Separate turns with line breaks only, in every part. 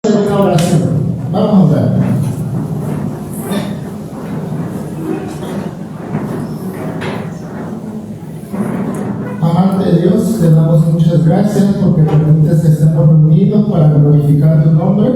Una oración. Vamos a orar. Amante Dios, te damos muchas gracias porque permites que estemos reunidos para glorificar tu nombre,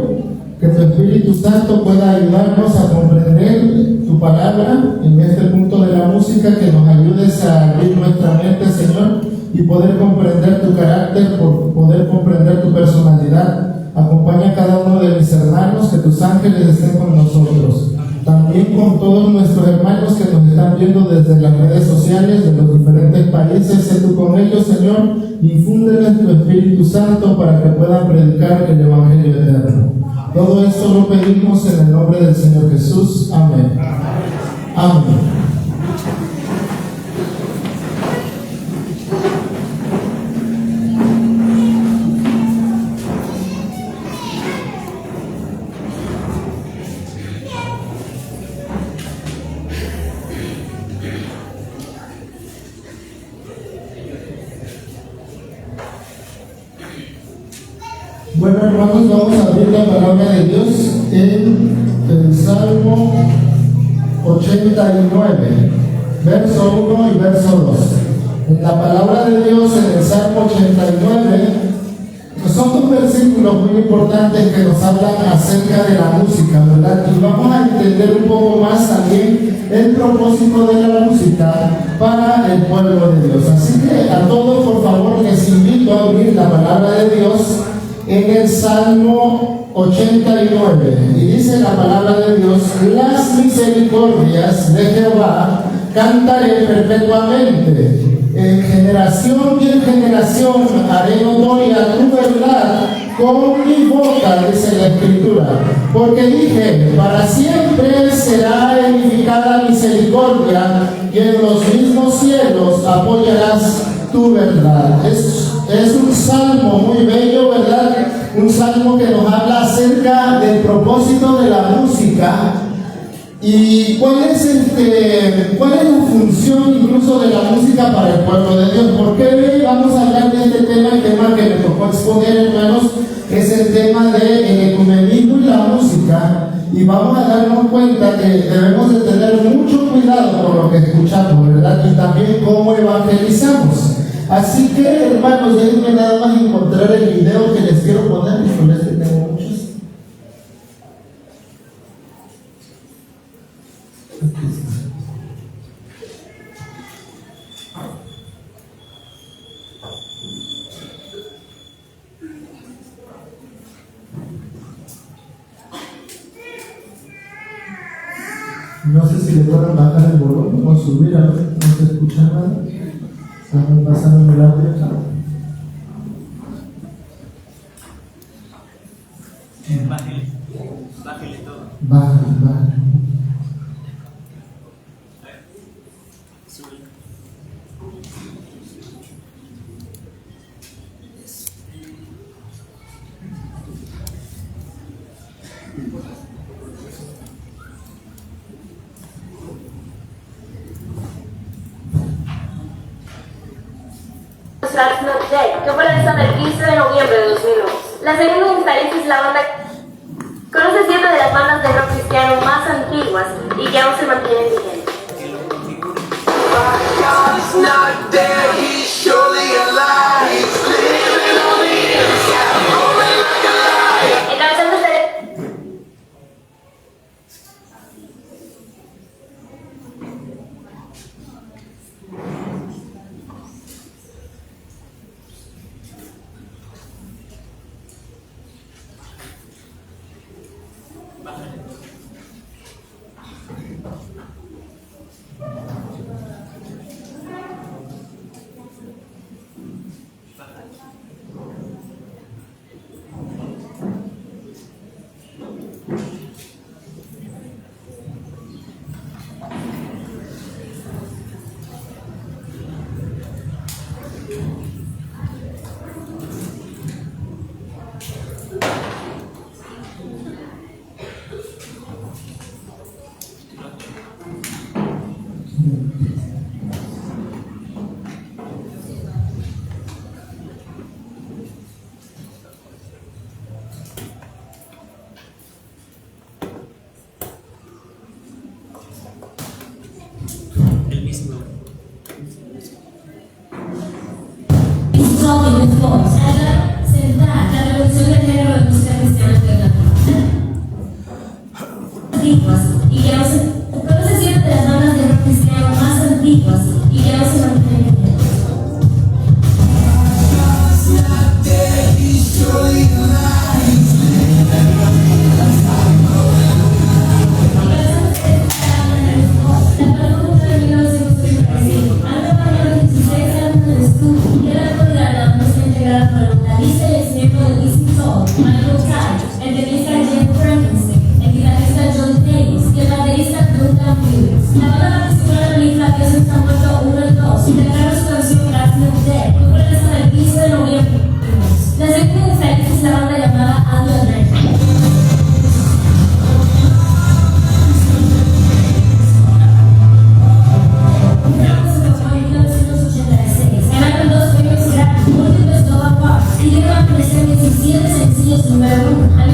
que tu Espíritu Santo pueda ayudarnos a comprender tu palabra en este punto de la música, que nos ayudes a abrir nuestra mente, Señor, y poder comprender tu carácter, poder comprender tu personalidad. Acompaña a cada uno de mis hermanos, que tus ángeles estén con nosotros. También con todos nuestros hermanos que nos están viendo desde las redes sociales de los diferentes países. Sé tú con ellos, Señor, infúndeles tu Espíritu Santo para que puedan predicar el Evangelio eterno. Todo esto lo pedimos en el nombre del Señor Jesús. Amén. Amén. Bueno, hermanos, vamos a abrir la palabra de Dios en el Salmo 89, verso 1 y verso 2. En la palabra de Dios, en el Salmo 89, son dos versículos muy importantes que nos hablan acerca de la música, ¿verdad? Y vamos a entender un poco más también el propósito de la música para el pueblo de Dios. Así que a todos, por favor, les invito a abrir la palabra de Dios en el Salmo 89, y dice la palabra de Dios: las misericordias de Jehová cantaré perpetuamente, en generación y en generación haré notoria tu verdad con mi boca, dice la Escritura, porque dije, para siempre será edificada misericordia, y en los mismos cielos apoyarás tu verdad. Es un salmo muy bello, ¿verdad? Un salmo que nos habla acerca del propósito de la música y cuál es la función incluso de la música para el pueblo de Dios. ¿Por qué vamos a hablar de este tema? El tema que me tocó exponer, hermanos, es el tema del ecumenismo y la música. Y vamos a darnos cuenta que debemos de tener mucho cuidado con lo que escuchamos, ¿verdad? Y también cómo evangelizamos. Así que, hermanos, déjenme nada más encontrar el video que les quiero poner, y con este tengo muchos. No sé si le pueden bajar el volumen o subir, a ver, no se escucha nada. Estamos pasando el audio acá.
Bájale todo.
Bájale.
Que fue lanzada el 15 de noviembre de 2011. La segunda guitarrista es la banda conoce siendo de las bandas de rock cristiano más antiguas y que aún se mantienen vigentes.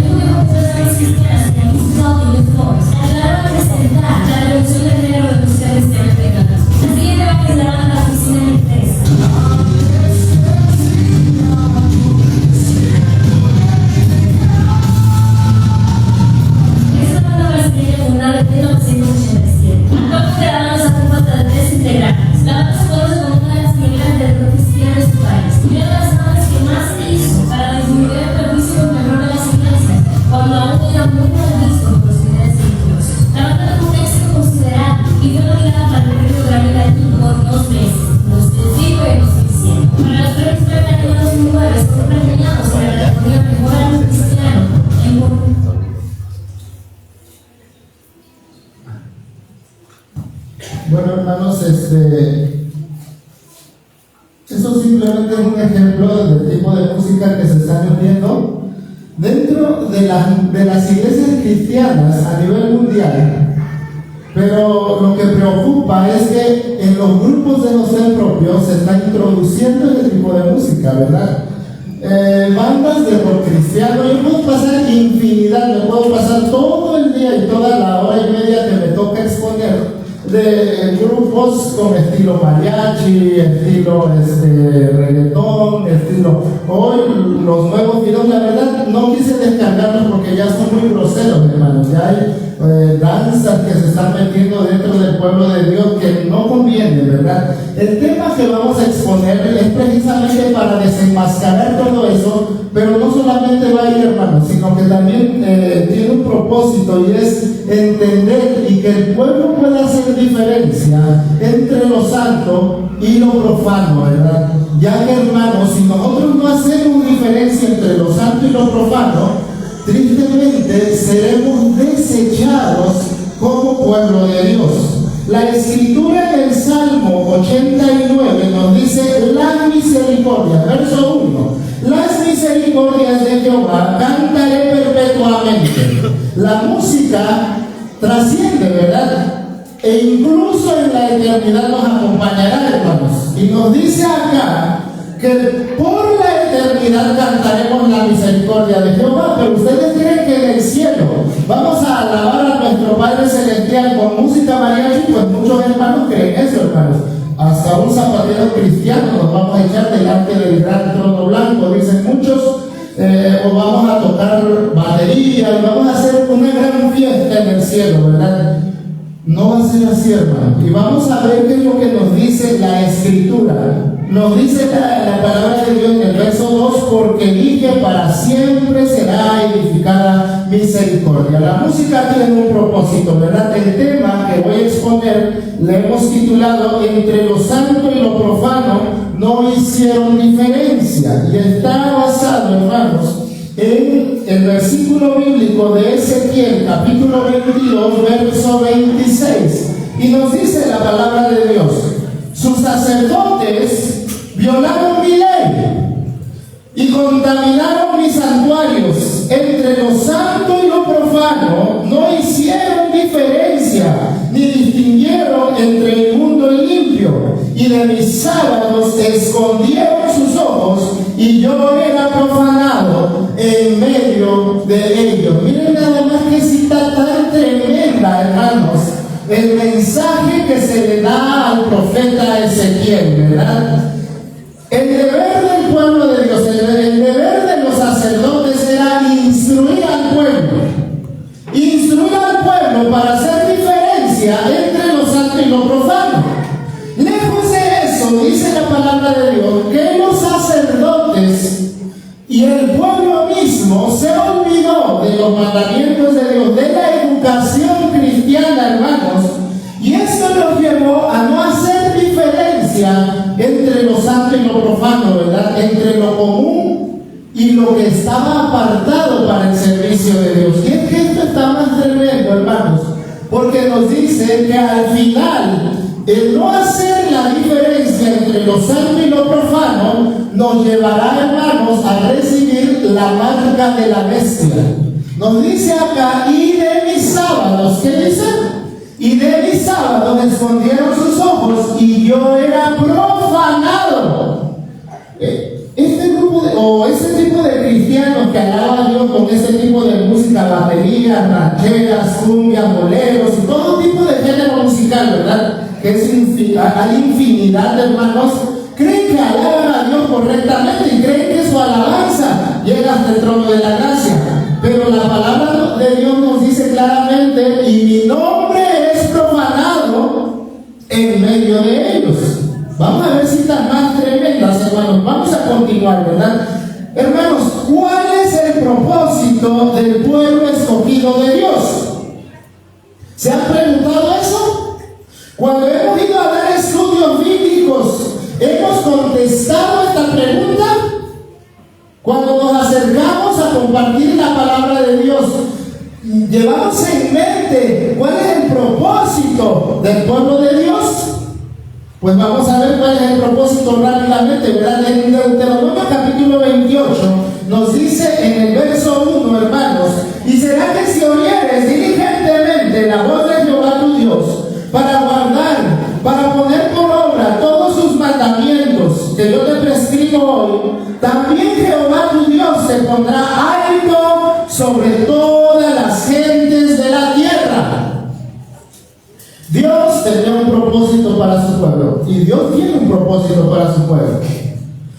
mismo tiempo que todas las cristianas que han visitado Youth Voice ayudaron a presentar la revolución del género de música cristiana en Pegasus. La siguiente va a ser la banda Oficina de Empresa. Esta banda brasileña fundada en 1987. Actualmente la banda se compone de 3 integrantes. La banda se conoce como una de las pioneras del rock cristiano en su país. Y una de las bandas que más se hizo para disminuir el prejuicio contra el rock de las iglesias, cuando aún era muy mal visto por los líderes religiosos. La banda tuvo un éxito considerable y fue nominada para el premio Grammy Latino por 2 veces, en 2005 y en 2007. Para los premios Grammy Latino 2009 fueron premiados en la categoría Mejor Álbum Cristiano en
Bueno, hermanos, eso simplemente es un ejemplo del tipo de música que se está vendiendo dentro de las iglesias cristianas a nivel mundial. Pero lo que preocupa es que en los grupos de los propios se está introduciendo este tipo de música, ¿verdad? Bandas de rock cristiano, yo puedo pasar infinidad, me puedo pasar todo el día y toda la hora y media que me toca exponer de grupos con estilo mariachi, estilo reggaetón, estilo... Hoy los nuevos videos, la verdad no quise descargarlos porque ya son muy groseros, hermanos. Ya hay danzas que se están metiendo dentro del pueblo de Dios que no conviene, ¿verdad? El tema que vamos a exponer es precisamente para desenmascarar todo eso, pero no solamente va a ir, hermanos, sino que también tiene un propósito, y es entender y que el pueblo pueda hacer diferencia entre lo santo y lo profano, ¿verdad? Ya que, hermanos, si nosotros no hacemos diferencia entre lo santo y lo profano, tristemente seremos desechados como pueblo de Dios. La escritura en el Salmo 89 nos dice: las misericordias, verso 1, las misericordias de Jehová cantaré perpetuamente. La música trasciende, ¿verdad? E incluso en la eternidad nos acompañará, hermanos. Y nos dice acá que por la eternidad cantaremos la misericordia de Jehová. Pero ustedes creen que en el cielo vamos a alabar a nuestro Padre Celestial con música mariachi. Pues muchos hermanos creen eso, hermanos. Hasta un zapatero cristiano nos vamos a echar delante del gran trono blanco, dicen muchos. O vamos a tocar batería, y vamos a hacer una gran fiesta en el cielo, ¿verdad? No va a ser así, hermano. Y vamos a ver qué es lo que nos dice la Escritura. Nos dice la palabra de Dios en el verso 2: porque dije, para siempre será edificada misericordia. La música tiene un propósito, ¿verdad? El tema que voy a exponer le hemos titulado: entre lo santo y lo profano no hicieron diferencia. Y está basado, hermanos, en el versículo bíblico de Ezequiel, capítulo 22, verso 26. Y nos dice la palabra de Dios: sus sacerdotes violaron mi ley y contaminaron mis santuarios. Entre lo santo y lo profano no hicieron diferencia, ni distinguieron entre el mundo y limpio. Y de mis sábados escondieron sus ojos, y yo era profanado en medio de ellos. Miren nada más que cita tan tremenda, hermanos, el mensaje que se le da al profeta Ezequiel, ¿verdad? El deber del pueblo de Dios, el deber de los sacerdotes era instruir al pueblo para hacer diferencia entre lo santo y lo profano. Lejos de eso, dice la palabra de Dios, que los sacerdotes y el pueblo mismo se olvidó de los mandamientos de Dios, de la educación cristiana, hermanos, y esto los llevó a no hacer diferencia entre lo santo y lo profano, ¿verdad? Entre lo común y lo que estaba apartado para el servicio de Dios. Y es que esto está más tremendo, hermanos, porque nos dice que al final el no hacer la diferencia entre lo santo y lo profano nos llevará, hermanos, a recibir la marca de la bestia. Nos dice acá: y de mis sábados, ¿qué dice? Y de mis sábados escondieron sus ojos, y yo era profanado. Este grupo ese tipo de cristianos que alaba a Dios con ese tipo de música, baterías, rancheras, cumbias, boleros y todo tipo de género musical, ¿verdad? Que es hay infinidad de hermanos, creen que alaban a Dios correctamente y creen que su alabanza llega hasta el trono de la gracia. Pero la palabra de Dios nos dice claramente: y mi nombre es profanado en medio de ellos. Vamos a ver citas más tremendas, hermanos. Vamos a continuar, ¿verdad? Hermanos, ¿cuál es el propósito del pueblo escogido de Dios? ¿Se han preguntado eso? Cuando hemos ido a dar estudios bíblicos, ¿hemos contestado esta pregunta? Cuando nos acercamos a compartir la palabra de Dios, ¿llevamos en mente cuál es el propósito del pueblo de Dios? Pues vamos a ver cuál es el propósito rápidamente, ¿verdad? En Deuteronomio capítulo 28 nos dice en el verso 1, hermanos: y será que si oyeres diligentemente la voz de Jehová tu Dios, para guardar, para poner por obra todos sus mandamientos que yo te prescribo hoy, también Jehová tu Dios te pondrá alto sobre todas las gentes de la tierra. Dios tenía un propósito para su pueblo, y Dios tiene un propósito para su pueblo.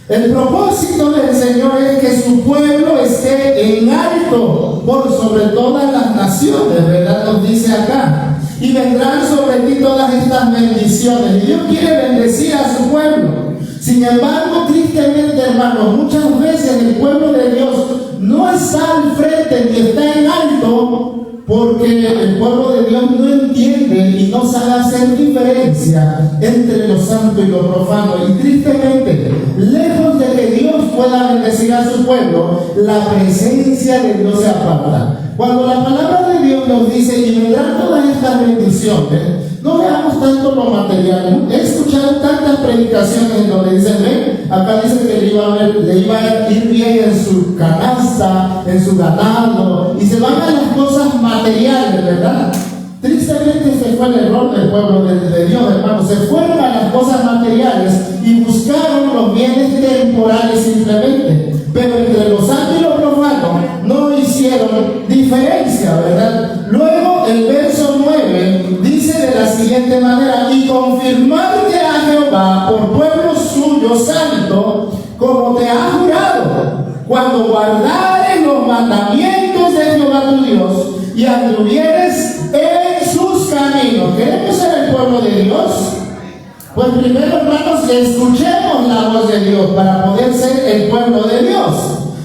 El propósito del Señor es que su pueblo esté en alto por sobre todas las naciones, ¿verdad? Nos dice acá: y vendrán sobre ti todas estas bendiciones. Y Dios quiere bendecir a su pueblo. Sin embargo, tristemente, hermanos, muchas veces el pueblo de Dios no está al frente ni está en alto, porque el pueblo de Dios no entiende y no sabe hacer diferencia entre lo santo y lo profano. Y tristemente, lejos de que Dios pueda bendecir a su pueblo, la presencia de Dios se aparta. Cuando la palabra de Dios nos dice: y vendrán todas estas bendiciones, no veamos tanto lo material. He escuchado tantas predicaciones en donde dicen: ven, acá dice que le iba a ir bien en su canasta, en su ganado, y se van a las cosas materiales, ¿verdad? Tristemente ese fue el error del pueblo de Dios, hermanos. Se fueron a las cosas materiales y buscaron los bienes temporales simplemente. Pero entre lo santo y lo profano no hicieron diferencia, ¿verdad? Luego el verso 9 dice de la siguiente manera: y confirmarte a Jehová por pueblo suyo santo, como te ha jurado, cuando guardares los mandamientos de Jehová tu Dios y anduvieres en sus caminos. ¿Queremos ser el pueblo de Dios? Pues primero, hermanos, escuchemos la voz de Dios para poder ser el pueblo de Dios.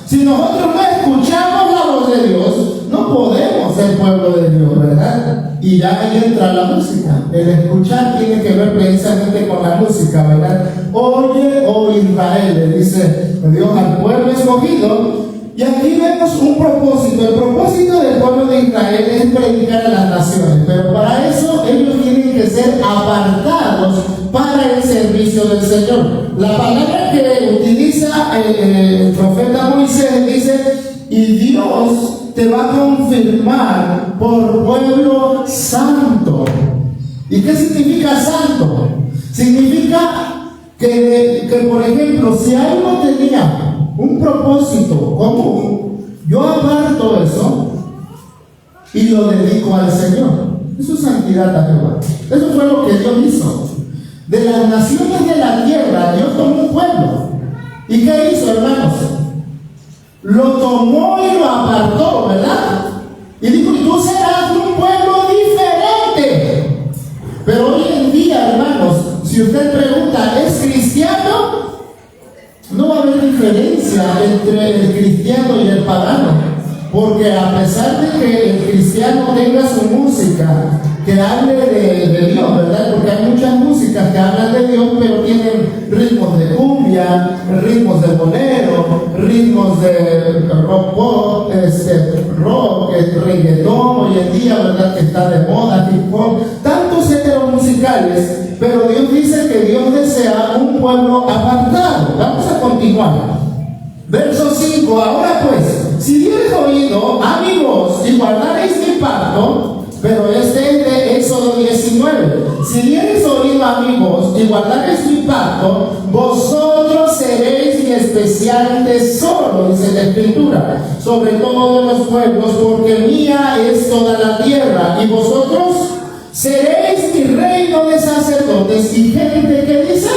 Si nosotros no escuchamos la voz de Dios, no podemos ser pueblo de Dios, ¿verdad? Y ya ahí entra la música. El escuchar tiene que ver precisamente con la música, ¿verdad? Oye, oh Israel, le dice Dios al pueblo escogido. Y aquí vemos un propósito. El propósito del pueblo de Israel es predicar a las naciones, pero para eso ellos tienen que ser apartados para el servicio del Señor. La palabra que utiliza el profeta Moisés dice: y Dios te va a confirmar por pueblo santo. ¿Y qué significa santo? Significa que por ejemplo, si algo tenía un propósito común, yo aparto eso y lo dedico al Señor. Eso es santidad a Jehová. Eso fue lo que Dios hizo. De las naciones de la tierra, Dios tomó un pueblo. ¿Y qué hizo, hermanos? Lo tomó y lo apartó, ¿verdad? Y dijo: y tú serás un pueblo diferente. Pero hoy en día, hermanos, si usted pregunta: ¿es cristiano? No va a haber diferencia entre el cristiano y el pagano, porque a pesar de que el cristiano tenga su música que hable de Dios, ¿verdad? Porque hay muchas músicas que hablan de Dios, pero tienen ritmos de cumbia, ritmos de bolero, ritmos de rock pop, rock, reggaetón hoy en día, ¿verdad? Que está de moda, hip hop, tantos géneros musicales. Pero Dios dice que Dios desea un pueblo apartado. Vamos a continuar. Verso 5. Ahora pues, si dieres oído a mi voz y guardaréis mi pacto, pero este es de Éxodo 19. Si dieres oído a mi voz y guardaréis mi pacto, vosotros seréis mi especial tesoro, dice la Escritura, sobre todos los pueblos, porque mía es toda la tierra, y vosotros seréis mi reino de sacerdotes y gente, ¿qué dice?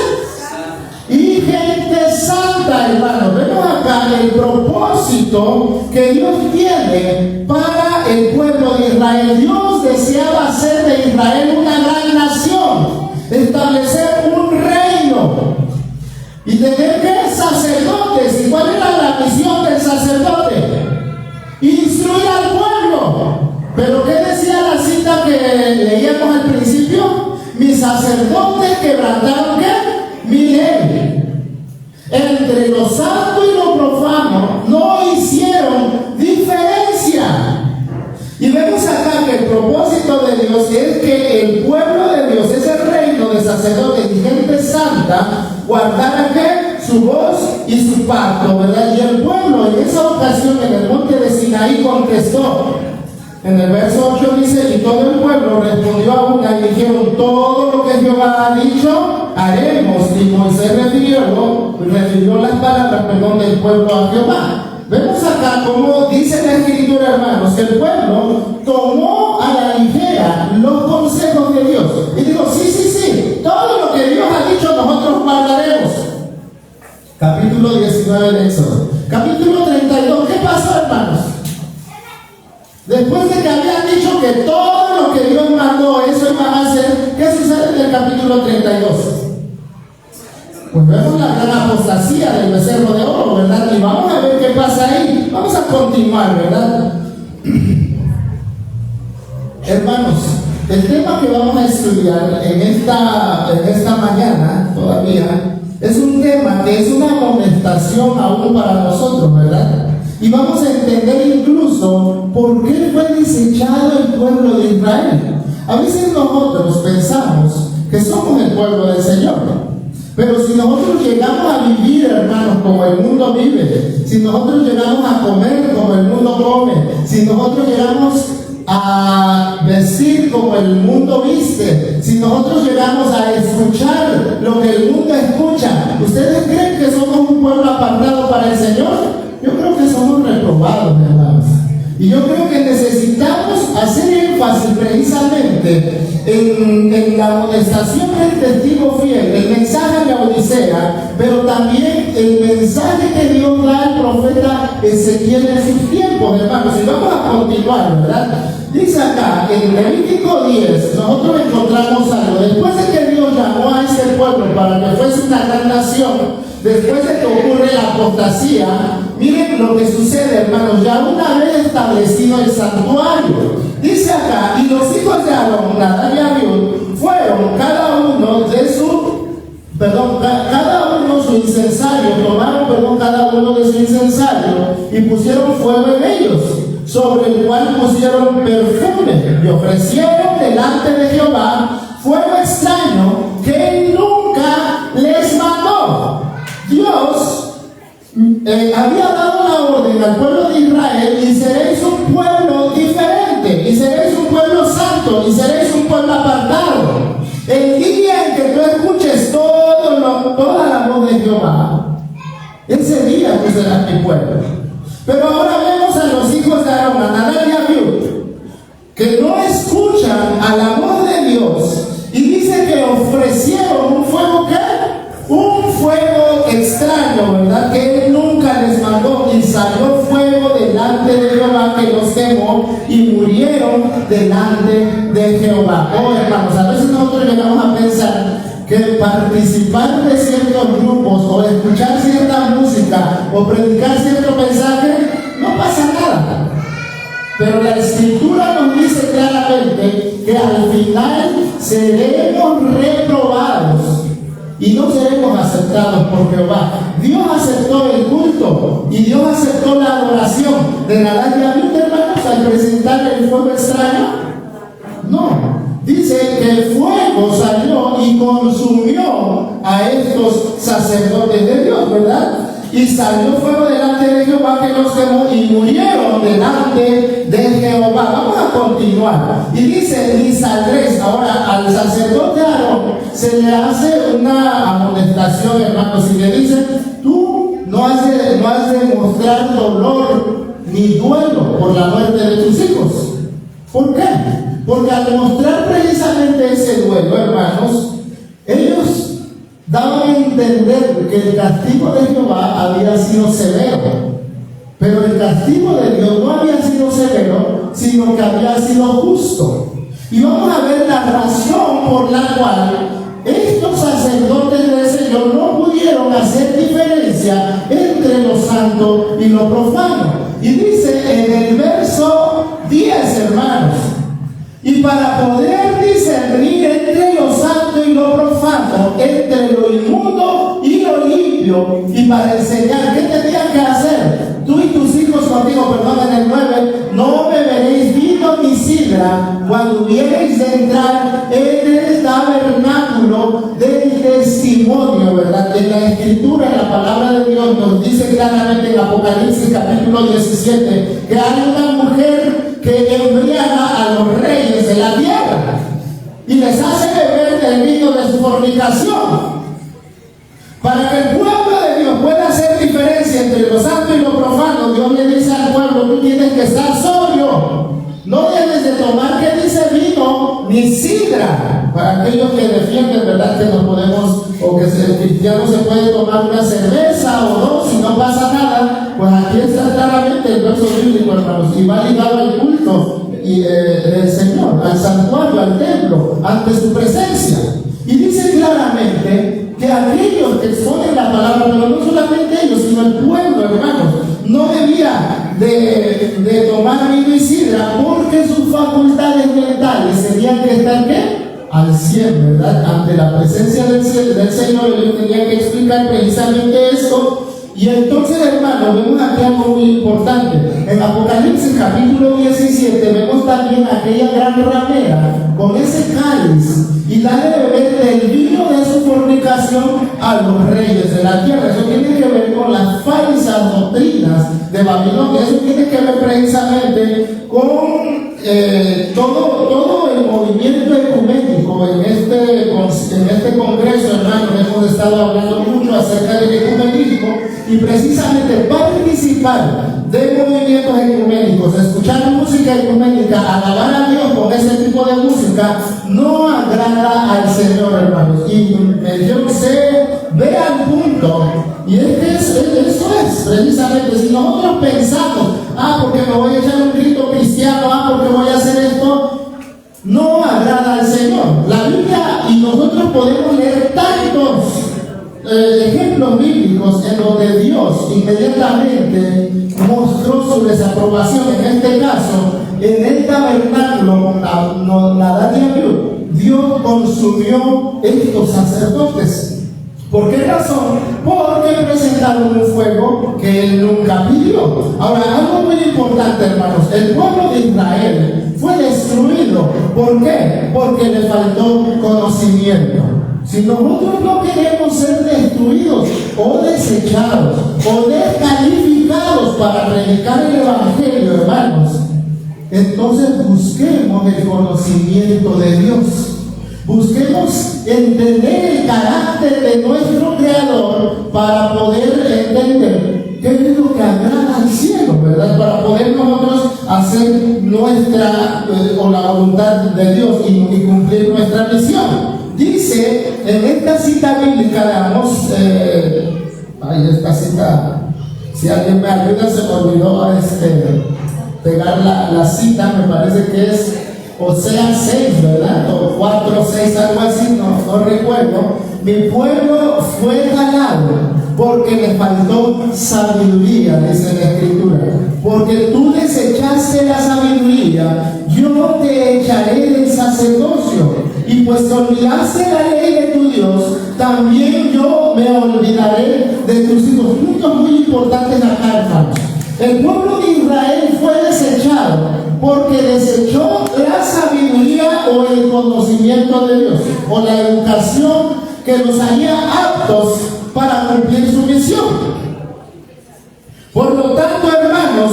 Y gente santa, hermanos. Vemos acá el propósito que Dios tiene para el pueblo de Israel. Dios deseaba hacer de Israel una gran nación, establecer un reino y tener que sacerdotes. ¿Y cuál era la misión del sacerdote? Instruir al pueblo. Pero ¿qué decía la cita que leíamos al principio? Mis sacerdotes quebrantaron ¿qué? Mi ley. Entre lo santo y lo profano no hicieron diferencia. Y vemos acá que el propósito de Dios es que el pueblo de Dios, ese reino de sacerdotes y gente santa, guardara ¿qué? Su voz y su pacto, ¿verdad? Y el pueblo en esa ocasión en el monte de Sinaí contestó. En el verso 8 dice, y todo el pueblo respondió a una y dijeron, todo lo que Jehová ha dicho, haremos. Y Moisés refirió las palabras, del pueblo a Jehová. Vemos acá como dice la Escritura, hermanos, que el pueblo tomó a la ligera los consejos de Dios. Y digo, sí, todo lo que Dios ha dicho nosotros guardaremos. Capítulo 19 de Éxodo. Capítulo 32, ¿qué pasó, hermanos? Después de que habían dicho que todo lo que Dios mandó, eso iban a hacer, ¿qué sucede en el capítulo 32? Pues vemos la gran apostasía del becerro de oro, ¿verdad? Y vamos a ver qué pasa ahí. Vamos a continuar, ¿verdad? Hermanos, el tema que vamos a estudiar en esta mañana todavía es un tema que es una amonestación aún para nosotros, ¿verdad? Y vamos a entender incluso por qué fue desechado el pueblo de Israel. A veces nosotros pensamos que somos el pueblo del Señor, pero si nosotros llegamos a vivir, hermanos, como el mundo vive, si nosotros llegamos a comer como el mundo come, si nosotros llegamos a vestir como el mundo viste, si nosotros llegamos a escuchar lo que el mundo escucha, ¿ustedes creen que somos un pueblo apartado para el Señor? Yo creo que somos reprobados, hermanos. Y yo creo que necesitamos hacer énfasis precisamente en la amonestación del testigo fiel, el mensaje de la Odisea, pero también el mensaje que Dios da al profeta Ezequiel en sus tiempos, hermanos. Y vamos a continuar, ¿verdad? Dice acá, en Levítico 10, nosotros encontramos algo. Después de que Dios llamó a ese pueblo para que fuese una gran nación, después de que ocurre la apostasía, miren lo que sucede, hermanos, ya una vez establecido el santuario. Dice acá, y los hijos de Aarón, Nadab y Abiú, fueron cada uno su incensario, tomaron, cada uno de su incensario y pusieron fuego en ellos, sobre el cual pusieron perfume y ofrecieron delante de Jehová fuego extraño que él nunca les mandó. Dios había dado la orden al pueblo de Israel, y seréis un pueblo diferente, y seréis un pueblo santo, y seréis un pueblo apartado. El día en que tú escuches toda la voz de Jehová, ese día tú serás mi pueblo. Pero ahora vemos a los hijos de Aarón, a Nadab y Abiú, que no escuchan a la voz de Dios, y dice que ofrecieron un fuego, ¿qué? Un fuego extraño, ¿verdad? Que él nunca les mandó, y salió fuego delante de Jehová que los quemó y murieron delante de Jehová. Oh, hermanos, a veces nosotros llegamos a pensar que participar de ciertos grupos o escuchar cierta música o predicar cierto mensaje no pasa nada. Pero la Escritura nos dice claramente que al final seremos reprobados y no seremos aceptados por Jehová. Dios aceptó el culto y Dios aceptó la adoración de Nadab y Abiú, hermanos, al presentar el fuego extraño. No, dice que el fuego salió y consumió a estos sacerdotes de Dios, ¿verdad? Y salió fuego delante de Jehová que los quemó y murieron delante de Jehová. Vamos a continuar. Y dice, y saldréis. Ahora al sacerdote Aarón se le hace una amonestación, hermanos, y le dice, tú no has de mostrar dolor ni duelo por la muerte de tus hijos. ¿Por qué? Porque al mostrar precisamente ese duelo, hermanos, ellos daban a entender que el castigo de Jehová había sido severo. Pero el castigo de Dios no había sido severo, sino que había sido justo. Y vamos a ver la razón por la cual estos sacerdotes del Señor no pudieron hacer diferencia entre lo santo y lo profano. Y dice en el verso 10, hermanos, y para poder discernir entre lo santo y lo profano, entre lo inmundo y lo limpio, y para enseñar, ¿qué tenían que hacer? Tú y tus hijos contigo, perdón, en el 9, no beberéis vino ni sidra cuando hubierais de entrar en el tabernáculo del testimonio, ¿verdad? En la Escritura, en la palabra de Dios, nos dice claramente en Apocalipsis capítulo 17 que hay una mujer que embriaga a los reyes de la tierra y les hace beber del vino de su fornicación. Para que el pueblo de Dios pueda hacer diferencia entre lo santo y lo profano, Dios le dice al pueblo: tú tienes que estar sobrio. No debes de tomar, que dice, vino ni sidra. Para aquellos que defienden, ¿verdad?, que no podemos, o que el cristiano se puede tomar una cerveza o dos y no pasa nada, pues aquí está claramente el verso bíblico, hermanos, y va ligado al culto del Señor, al santuario, al templo, ante su presencia. Y dice claramente que aquellos que exponen la palabra, pero no solamente ellos, sino el pueblo, hermanos, no debía de tomar vino y sidra, porque sus facultades mentales tenían que estar, ¿qué?, al 100, ¿verdad? Ante la presencia del Señor. Ellos tenían que explicar precisamente esto. Y entonces, hermanos, vemos aquí algo muy importante. En Apocalipsis capítulo 17 vemos también aquella gran ramera con ese cáliz y da de beber del vino de su fornicación a los reyes de la tierra. Eso tiene que ver con las falsas doctrinas de Babilonia. Eso tiene que ver precisamente con todo el movimiento ecuménico. En este congreso, hermanos, hemos estado hablando mucho acerca del ecumenismo, y precisamente participar de movimientos ecuménicos, escuchar música ecuménica, alabar a Dios con ese tipo de música, no agrada al Señor, hermanos. Y me dio ve al punto. Y es que eso es precisamente, si nosotros pensamos, porque me voy a echar un grito cristiano, porque voy a hacer esto, no agrada al Señor. La Biblia, y nosotros podemos leer tantos ejemplos bíblicos en donde Dios inmediatamente mostró su desaprobación. En este caso, en el tabernáculo, Nadab y Abiú, Dios consumió estos sacerdotes. ¿Por qué razón? Porque presentaron un fuego que él nunca pidió. Ahora, algo muy importante, hermanos: el pueblo de Israel fue destruido. ¿Por qué? Porque le faltó conocimiento. Si nosotros no queremos ser destruidos o desechados o descalificados para predicar el Evangelio, hermanos, entonces busquemos el conocimiento de Dios. Busquemos entender el carácter de nuestro Creador para poder entender qué es lo que agrada al cielo, ¿verdad? Para poder nosotros hacer o la voluntad de Dios y cumplir nuestra misión. Dice en esta cita bíblica, veamos, esta cita, si alguien me ayuda, se me olvidó pegar la cita, me parece que es Oseas 6, ¿verdad? O 4, 6, algo así, no recuerdo. Mi pueblo fue ganado porque le faltó sabiduría, dice la Escritura. Porque tú desechaste la sabiduría, yo te echaré del sacerdocio. Y pues te olvidaste la ley de tu Dios, también yo me olvidaré de tus hijos. Puntos muy importantes acá, hermanos. El pueblo de Israel fue desechado porque desechó la sabiduría o el conocimiento de Dios, o la educación que los haría aptos para cumplir su misión. Por lo tanto, hermanos,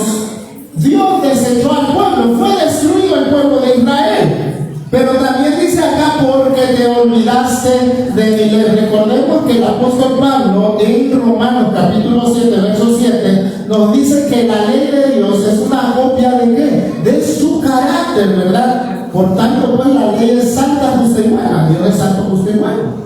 Dios desechó al pueblo. Fue destruido el pueblo de Israel. Pero también dice acá: porque te olvidaste de mí. Les recordemos que el apóstol Pablo en Romanos capítulo 7, verso 7, nos dice que la ley de Dios es una copia de ¿qué? De su carácter, ¿verdad? Por tanto, pues la ley es santa, justa y buena. Dios es santo, justo y bueno.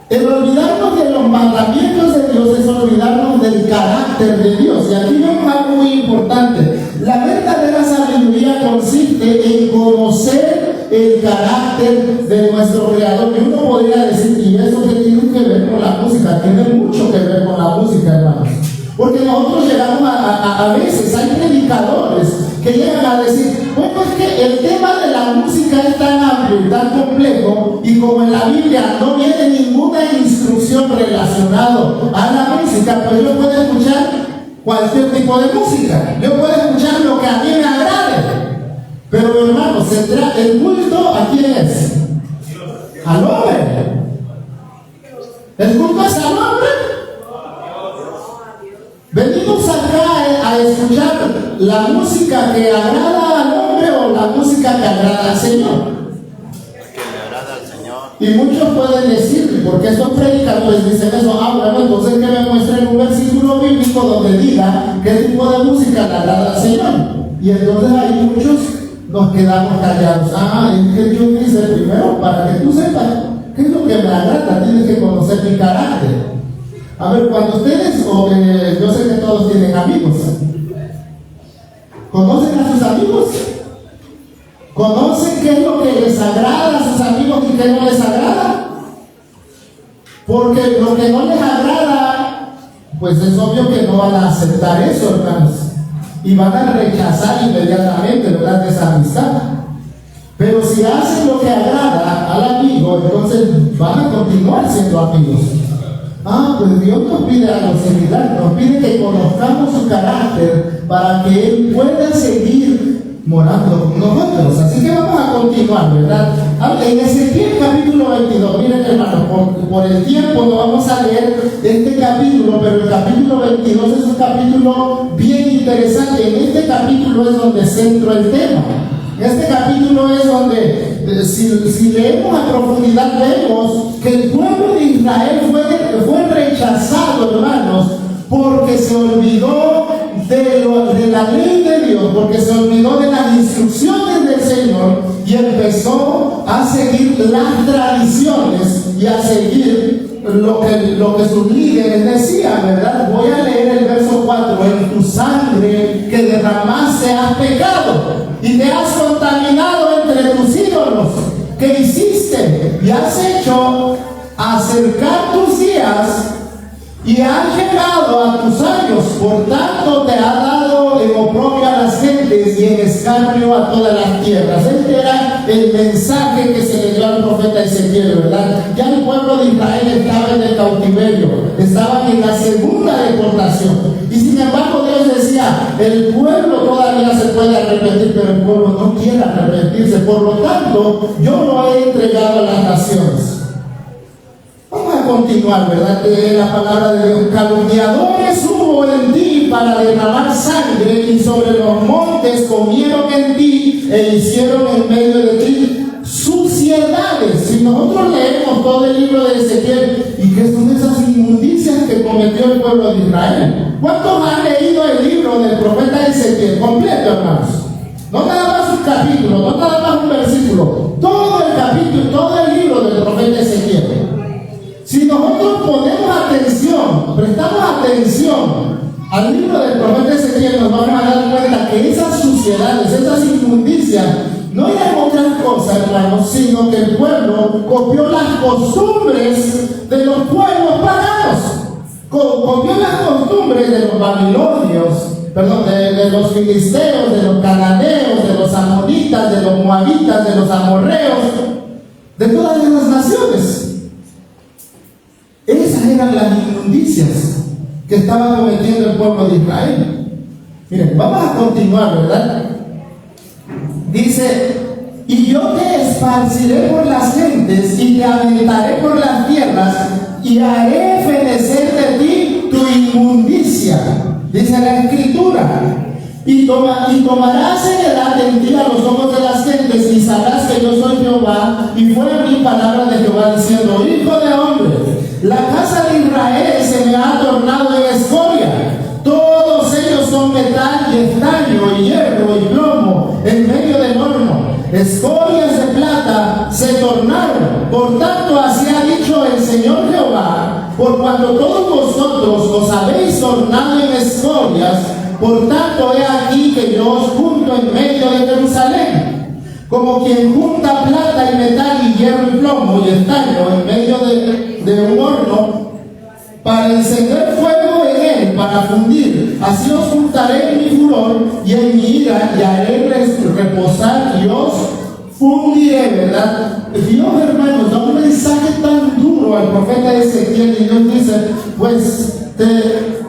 El olvidarnos de los mandamientos de Dios es olvidarnos del carácter de Dios. Y aquí vemos algo muy importante. La verdadera sabiduría consiste en conocer el carácter de nuestro Creador. Y uno podría decir, ¿y eso qué tiene que ver con la música? Tiene mucho que ver con la música, hermanos. Porque nosotros llegamos a veces, hay predicadores que llegan a decir, bueno, es que el tema de la música es tan amplio y tan complejo, y como en la Biblia no viene ninguna instrucción relacionada a la música, pues yo puedo escuchar cualquier tipo de música, yo puedo escuchar lo que a mí me agrade. Pero hermanos, el culto ¿a quién es? Al hombre. ¿El culto es al hombre? Venimos acá a escuchar la música que agrada al hombre o la música que agrada al Señor.
Que le agrada al Señor.
Y muchos pueden decir, porque estos predicadores dicen eso, bueno, entonces que me muestren un versículo bíblico donde diga qué tipo de música le agrada al Señor. Y entonces ahí muchos nos quedamos callados. Es que Dios dice primero, para que tú sepas qué es lo que me agrada, tienes que conocer mi carácter. A ver, cuando ustedes, yo sé que todos tienen amigos, ¿conocen a sus amigos? ¿Conocen qué es lo que les agrada a sus amigos y qué no les agrada? Porque lo que no les agrada, pues es obvio que no van a aceptar eso, hermanos, y van a rechazar inmediatamente, ¿verdad?, esa amistad. Pero si hacen lo que agrada al amigo, entonces van a continuar siendo amigos. Pues Dios nos pide algo similar, nos pide que conozcamos su carácter para que Él pueda seguir morando con nosotros. Así que vamos a continuar, ¿verdad? En Ezequiel capítulo 22, miren hermanos, por el tiempo no vamos a leer este capítulo, pero el capítulo 22 es un capítulo bien interesante. En este capítulo es donde centro el tema. Este capítulo es donde, si leemos a profundidad, vemos que el pueblo de Israel fue rechazado, hermanos, porque se olvidó de la ley de Dios, porque se olvidó de las instrucciones del Señor y empezó a seguir las tradiciones y a seguir lo que sus líderes decían, ¿verdad? Voy a leer el verso 4. En tu sangre que derramaste has pecado y te has contaminado entre tus ídolos que hiciste y has hecho acercar tus días y has llegado a tus años. Por tanto te ha dado en oprobio a las gentes y en escarnio a todas las tierras. Este era el mensaje que se le dio al profeta Ezequiel, ¿verdad? Ya el pueblo de Israel estaba en el cautiverio, estaban en la segunda deportación, y sin embargo Dios decía, el pueblo todavía se puede arrepentir, pero el pueblo no quiere arrepentirse. Por lo tanto, yo lo he entregado a las naciones. Vamos a continuar, ¿verdad? La palabra de Dios. Calumniadores hubo en ti para derramar sangre, y sobre los montes comieron en ti e hicieron en medio de ti suciedades. Si nosotros leemos todo el libro de Ezequiel, ¿y qué son esas inmundicias que cometió el pueblo de Israel? ¿Cuántos han leído el libro del profeta Ezequiel completo, hermanos? No nada más un capítulo, no nada más un versículo, todo el capítulo, todo el libro del profeta Ezequiel. Si nosotros ponemos atención, prestamos atención al libro del profeta Ezequiel, nos vamos a dar cuenta que esas suciedades, esas inmundicias, no eran otras cosas, hermanos, sino que el pueblo copió las costumbres de los pueblos paganos, copió las costumbres de los babilonios, de los filisteos, de los cananeos, de los amonitas, de los moabitas, de los amorreos, de todas esas naciones. Esas eran las inmundicias que estaba cometiendo el pueblo de Israel. Miren, vamos a continuar, ¿verdad? Dice, y yo te esparciré por las gentes y te aventaré por las tierras y haré fenecer de ti tu inmundicia, dice la Escritura. Y tomarás heredad en ti a los ojos de las gentes sientes y sabrás que yo soy Jehová. Y fue a mí palabra de Jehová diciendo: hijo de hombre, la casa de Israel se me ha tornado en escoria. Todos ellos son metal y estaño y hierro y plomo en medio del horno. Escorias de plata se tornaron. Por tanto, así ha dicho el Señor Jehová: por cuanto todos vosotros os habéis tornado en escorias, por tanto he aquí que yo os junto en medio de Jerusalén, como quien junta plata y metal y hierro y plomo y estaño en medio de un horno, para encender fuego en él, para fundir. Así os juntaré en mi furor y en mi ira, y haré reposar y os fundiré, ¿verdad? Dios, hermanos, da un mensaje tan duro al profeta Ezequiel, y Dios dice: pues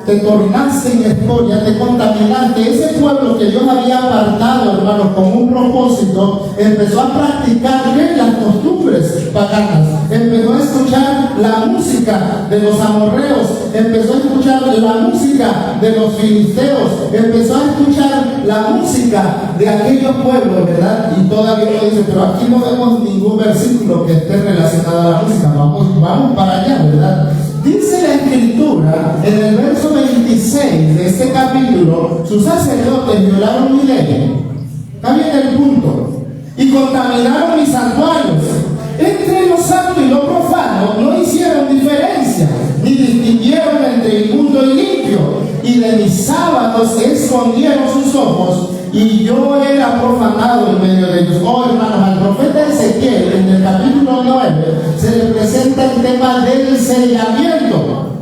te tornaste en escoria, te contaminaste. Ese pueblo que Dios había apartado, hermanos, con un propósito, empezó a practicar bien las costumbres paganas, empezó a escuchar la música de los amorreos, empezó a escuchar la música de los filisteos, empezó a escuchar la música de aquellos pueblos, ¿verdad? Y todavía lo dice, pero aquí no vemos ningún versículo que esté relacionado a la música. Vamos para allá, ¿verdad? Dice la Escritura en el verso 26 de este capítulo: sus sacerdotes violaron mi ley. Está bien el punto. Y contaminaron mis santuarios. Entre lo santo y lo profano no hicieron diferencia, ni distinguieron entre inmundo y limpio. Y de mis sábados escondieron sus ojos, y yo era profanado en medio de ellos. Oh, hermanos, al profeta Ezequiel, en el capítulo 9, se le presenta el tema del sellamiento.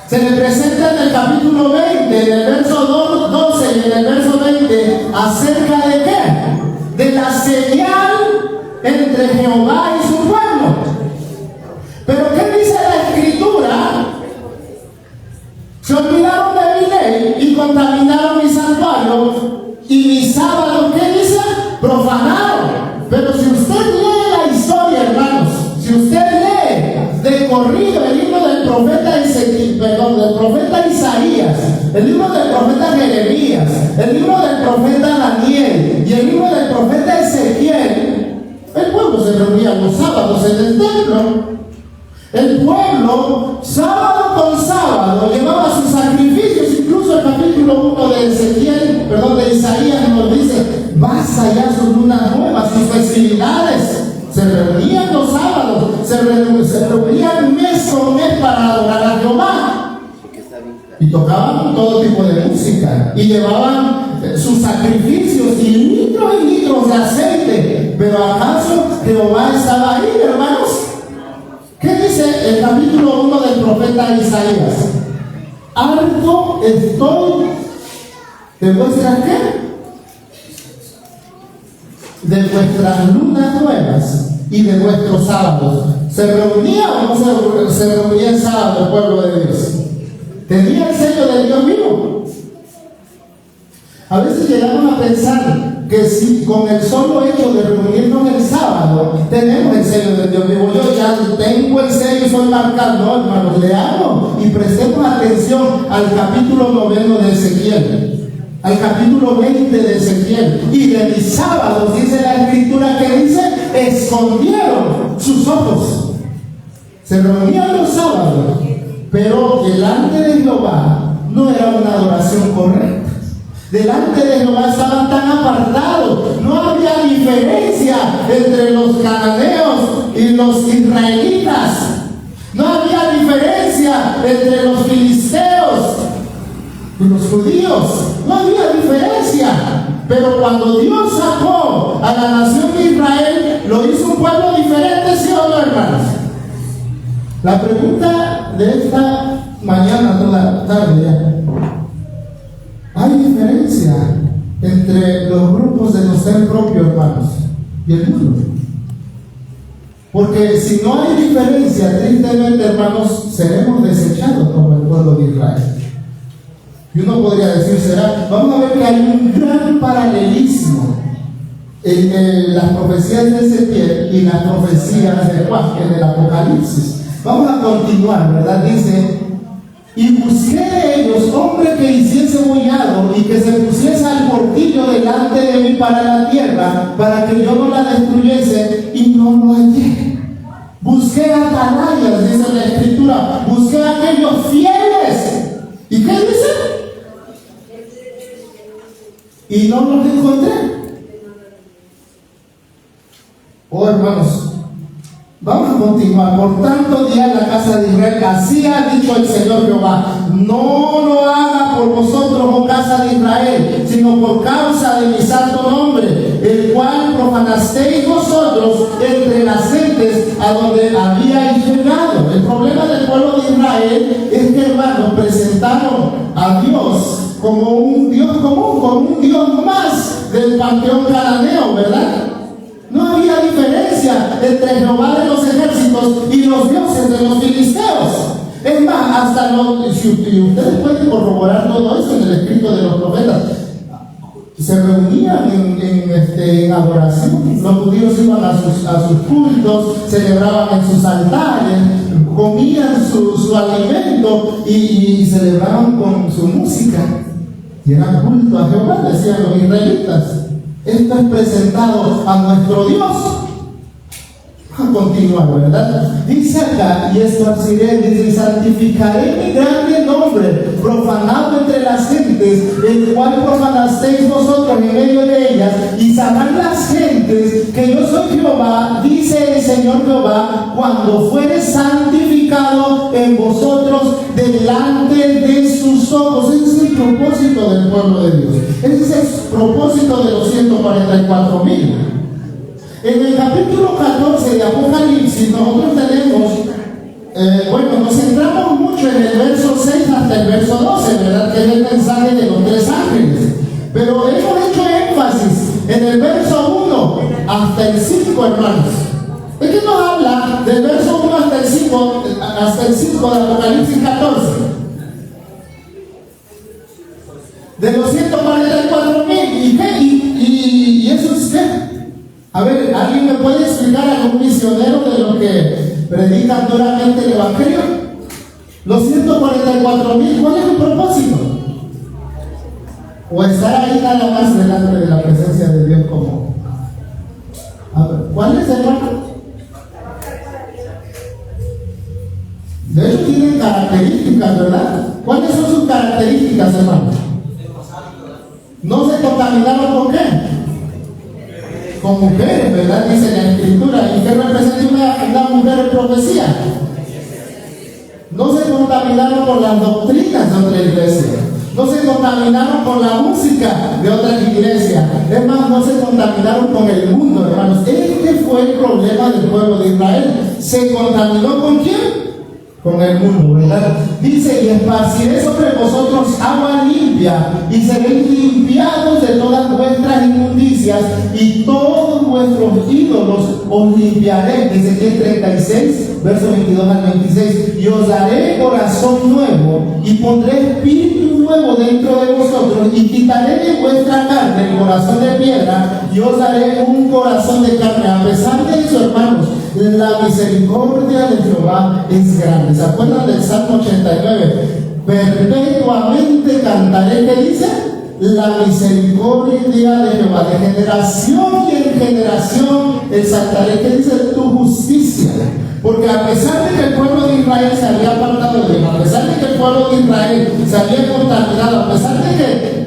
Se le presenta en el capítulo 20, en el verso 12 y en el verso 20, acerca de qué? De la señal entre Jehová y su pueblo. Pero ¿qué dice la Escritura? Se olvidaron de mi ley y contaminaron mi santuario. Y mi sábado, ¿qué dice? Profanaron. Pero si usted lee la historia, hermanos, si usted lee de corrido el libro del profeta del profeta Isaías, el libro del profeta Jeremías, el libro del profeta Daniel y el libro del profeta Ezequiel, el pueblo se reunía los sábados en el templo. El pueblo, sábado con sábado, llevaba sus sacrificios. Incluso el capítulo 1 de Isaías nos dice: basta ya sus lunas nuevas, sus festividades. Se reunían los sábados, se reunían mes con mes para adorar a Jehová. Y tocaban todo tipo de música y llevaban sus sacrificios y litros de aceite. Pero ¿acaso Jehová estaba ahí, hermanos? ¿Qué dice el capítulo 1 del profeta Isaías? Harto estoy de vuestras ¿qué? De vuestras lunas nuevas y de vuestros sábados. ¿Se reunía o no se reunía el sábado el pueblo de Dios? ¿Tenía el sello de Dios vivo? A veces llegamos a pensar que si con el solo hecho de reunirnos el sábado tenemos el sello de Dios vivo. Yo ya tengo el sello y soy marcado. No, hermanos, leamos y prestemos atención al capítulo 9 de Ezequiel, al capítulo 20 de Ezequiel. Y de mis sábados, dice la Escritura, que dice: escondieron sus ojos. Se reunían los sábados, pero delante de Jehová no era una adoración correcta. Delante de Jehová estaban tan apartados. No había diferencia entre los cananeos y los israelitas. No había diferencia entre los filisteos y los judíos. No había diferencia. Pero cuando Dios sacó a la nación de Israel, lo hizo un pueblo diferente, ¿sí o no, hermanos? La pregunta de esta mañana, toda tarde ya: ¿hay diferencia entre los grupos de ser propio, hermanos, y el mundo? Porque si no hay diferencia, tristemente, hermanos, seremos desechados como el pueblo de Israel. Y uno podría decir, vamos a ver que hay un gran paralelismo en las profecías de Ezequiel y las profecías de Juan en el Apocalipsis. Vamos a continuar, ¿verdad? Dice: Y busqué de ellos hombre que hiciese mollado y que se pusiese al portillo delante de mí para la tierra, para que yo no la destruyese, y no lo hallé. Busqué atalayas, dice la Escritura, busqué a aquellos fieles. ¿Y qué dice? Y no los encontré. Oh, hermanos, vamos a continuar. Por tanto, día en la casa de Israel, así ha dicho el Señor Jehová: no lo haga por vosotros, oh casa de Israel, sino por causa de mi santo nombre, el cual profanasteis vosotros entre las gentes a donde habíais llegado. El problema del pueblo de Israel es que, hermanos, presentaron a Dios como un Dios común, como un Dios más del panteón cananeo, ¿verdad? No había diferencia entre Jehová de los ejércitos y los dioses de los filisteos. Es más, hasta si ustedes pueden corroborar todo eso en el escrito de los profetas, se reunían en adoración. Los judíos iban a sus cultos, celebraban en sus altares, comían su alimento y celebraban con su música. Y era culto a Jehová, decían los israelitas. Esto es presentado a nuestro Dios. A continuar, ¿verdad? Dice acá, y esparciré, dice, santificaré mi grande nombre, profanado entre las gentes, el cual profanasteis vosotros en medio de ellas, y sabrán las gentes que yo soy Jehová, dice el Señor Jehová, cuando fuere santificado en vosotros delante de sus ojos. Ese es el propósito del pueblo de Dios. Ese es el propósito de los 144,000. En el capítulo 14 de Apocalipsis nosotros tenemos, nos centramos mucho en el verso 6 hasta el verso 12, ¿verdad? Que es el mensaje de los 3 ángeles. Pero hemos hecho énfasis en el verso 1 hasta el 5, hermanos. Es que nos habla del verso 1 hasta el 5 de Apocalipsis 14. De los 144,000. ¿Y qué? ¿Y eso es qué? A ver, ¿alguien me puede explicar a algún misionero de los que predican duramente el Evangelio? Los 144,000, ¿cuál es el propósito? ¿O estar ahí nada más delante de la presencia de Dios como? A ver, ¿cuál es, hermano? De hecho tienen características, ¿verdad? ¿Cuáles son sus características, hermano? ¿No se contaminaron con qué? Con mujeres, ¿verdad? Dice la Escritura. ¿Y qué representa una mujer en profecía? No se contaminaron con las doctrinas de otra iglesia. No se contaminaron con la música de otras iglesias. Es más, no se contaminaron con el mundo, hermanos. Este fue el problema del pueblo de Israel. ¿Se contaminó con quién? Con el mundo, ¿verdad? Dice: y esparciré sobre vosotros agua limpia, y seréis limpiados de todas vuestras inmundicias, y todos vuestros ídolos os limpiaré. Ezequiel 36, versos 22 al 26. Y os daré corazón nuevo, y pondré espíritu nuevo dentro de vosotros, y quitaré de vuestra carne el corazón de piedra, y os daré un corazón de carne. A pesar de eso, hermanos, la misericordia de Jehová es grande. ¿Se acuerdan del Salmo 89? Perpetuamente cantaré, ¿qué dice? La misericordia de Jehová, de generación y en generación exaltaré, ¿qué dice? Tu justicia. Porque a pesar de que el pueblo de Israel se había apartado de Dios, a pesar de que el pueblo de Israel se había contaminado, a pesar de que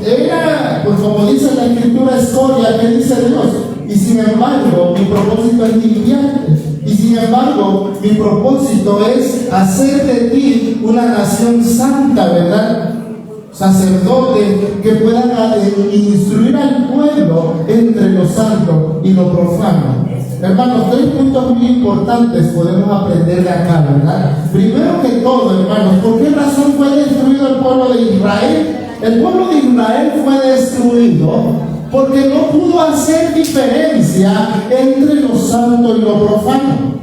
era, pues como dice la Escritura, escoria, ¿qué dice Dios? Y sin embargo, mi propósito es limpiarte. Y sin embargo, mi propósito es hacer de ti una nación santa, ¿verdad? Sacerdotes que puedan instruir al pueblo entre lo santo y lo profano. Hermanos, 3 puntos muy importantes podemos aprender de acá, ¿verdad? Primero que todo, hermanos, ¿por qué razón fue destruido el pueblo de Israel? El pueblo de Israel fue destruido porque no pudo hacer diferencia entre lo santo y lo profano.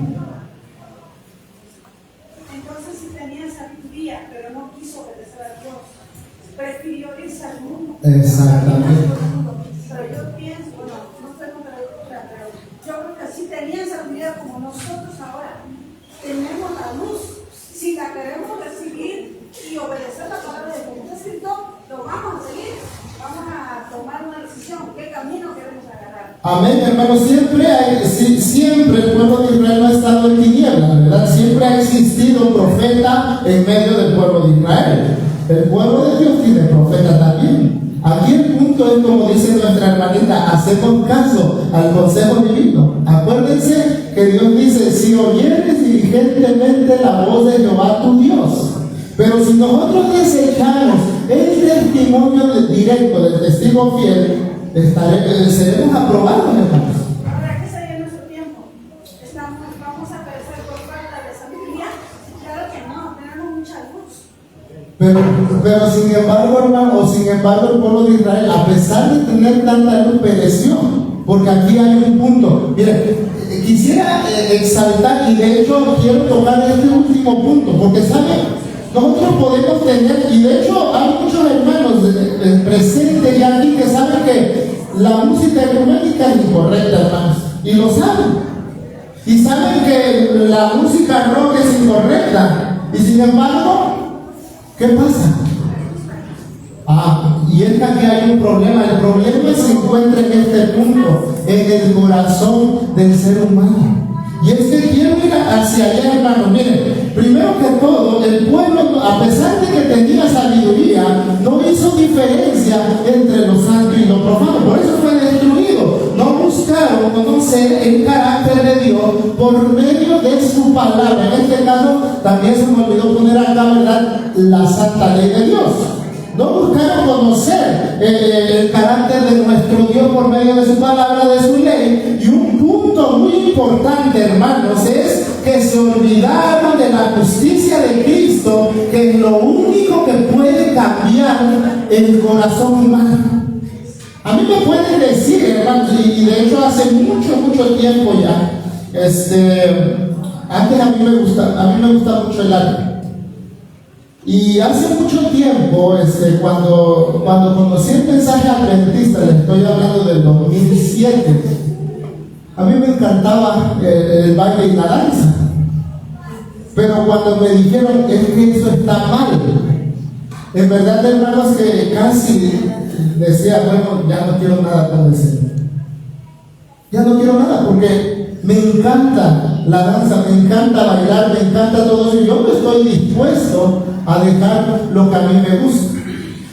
Entonces, si tenía sabiduría, pero no quiso obedecer a Dios, prefirió irse al mundo.
Exactamente.
Pero yo pienso, no estoy contra la cultura, pero yo creo que sí tenían sabiduría como nosotros ahora. Tenemos la luz. Si la queremos recibir,
Amén, hermanos. Siempre el pueblo de Israel no ha estado en tinieblas, ¿verdad? Siempre ha existido un profeta en medio del pueblo de Israel. El pueblo de Dios tiene profeta también. Aquí el punto es, como dice nuestra hermanita, hacemos caso al consejo divino. Acuérdense que Dios dice: si oyeres diligentemente la voz de Jehová tu Dios. Pero si nosotros desechamos el testimonio directo del testigo fiel, seremos aprobados, hermanos.
Ahora que sería nuestro tiempo, vamos a perecer por falta de sabiduría. Claro que no, tenemos mucha luz.
Pero sin embargo, hermano, el pueblo de Israel, a pesar de tener tanta luz, pereció. Porque aquí hay un punto. Mire, quisiera exaltar, y de hecho quiero tocar este último punto, porque ¿saben? Nosotros podemos tener, y de hecho hay muchos hermanos presentes ya aquí que saben que la música ecuménica es incorrecta, hermanos, y lo saben. Y saben que la música rock es incorrecta, y sin embargo, ¿qué pasa? Y es que aquí hay un problema. El problema se encuentra en este punto, en el corazón del ser humano. Y es que quiero ir hacia allá, hermanos. Miren, primero que todo, el pueblo, a pesar de que tenía sabiduría, no hizo diferencia entre lo santo y lo profano. Por eso fue destruido. No buscaron conocer el carácter de Dios por medio de su palabra. En este caso, también se me olvidó poner acá, ¿verdad?, la santa ley de Dios. No buscaron conocer el carácter de nuestro Dios por medio de su palabra, de su ley. Y un punto muy importante, hermanos, es que se olvidaron de la justicia de Cristo, que es lo único que puede cambiar el corazón humano. A mí me pueden decir, hermanos, y de hecho hace mucho tiempo ya, antes a mí me gusta mucho el arte. Y hace mucho tiempo, cuando conocí el mensaje adventista, les estoy hablando del 2007, a mí me encantaba el baile y la danza. Pero cuando me dijeron, es que eso está mal, en verdad, hermanos, que casi decía, bueno, ya no quiero nada con el Señor. Ya no quiero nada, porque me encanta la danza, me encanta bailar, me encanta todo eso. Yo no estoy dispuesto a dejar lo que a mí me gusta.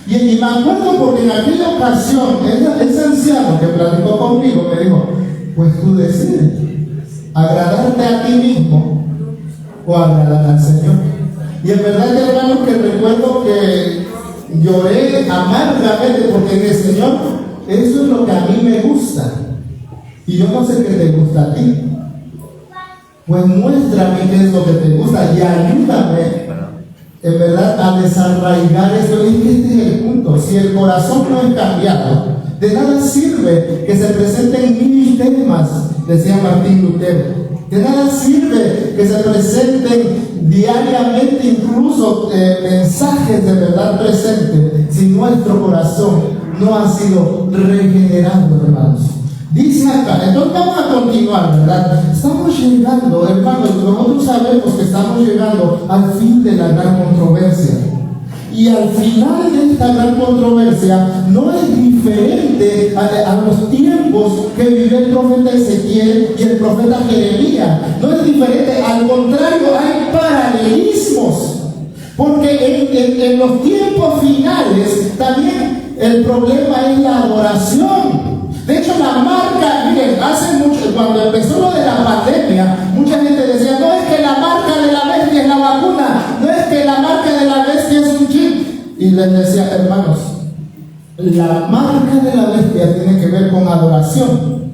Y me acuerdo porque en aquella ocasión, ese anciano que platicó conmigo me dijo: pues tú decides, agradarte a ti mismo o agradar al Señor. Y en verdad, hermanos, que recuerdo que lloré amargamente, porque en el Señor, eso es lo que a mí me gusta. Y yo no sé qué te gusta a ti. Pues muéstrame qué es lo que te gusta y ayúdame, en verdad, a desarraigar esto. Es que este es el punto. Si el corazón no es cambiado, de nada sirve que se presenten 1000 temas, decía Martín Lutero. De nada sirve que se presenten diariamente incluso mensajes de verdad presentes si nuestro corazón no ha sido regenerado, hermanos. Dice acá, entonces vamos a continuar, ¿verdad? Estamos llegando, hermanos, nosotros sabemos que estamos llegando al fin de la gran controversia. Y al final de esta gran controversia no es diferente a los tiempos que vivió el profeta Ezequiel y el profeta Jeremías. No es diferente, al contrario, hay paralelismos. Porque en los tiempos finales también el problema es la adoración. De hecho, la marca, miren, hace mucho, cuando empezó lo de la pandemia, mucha gente decía: no es que la marca de la bestia es la vacuna, no es que la marca de la bestia es un chip. Y les decía: hermanos, la marca de la bestia tiene que ver con adoración.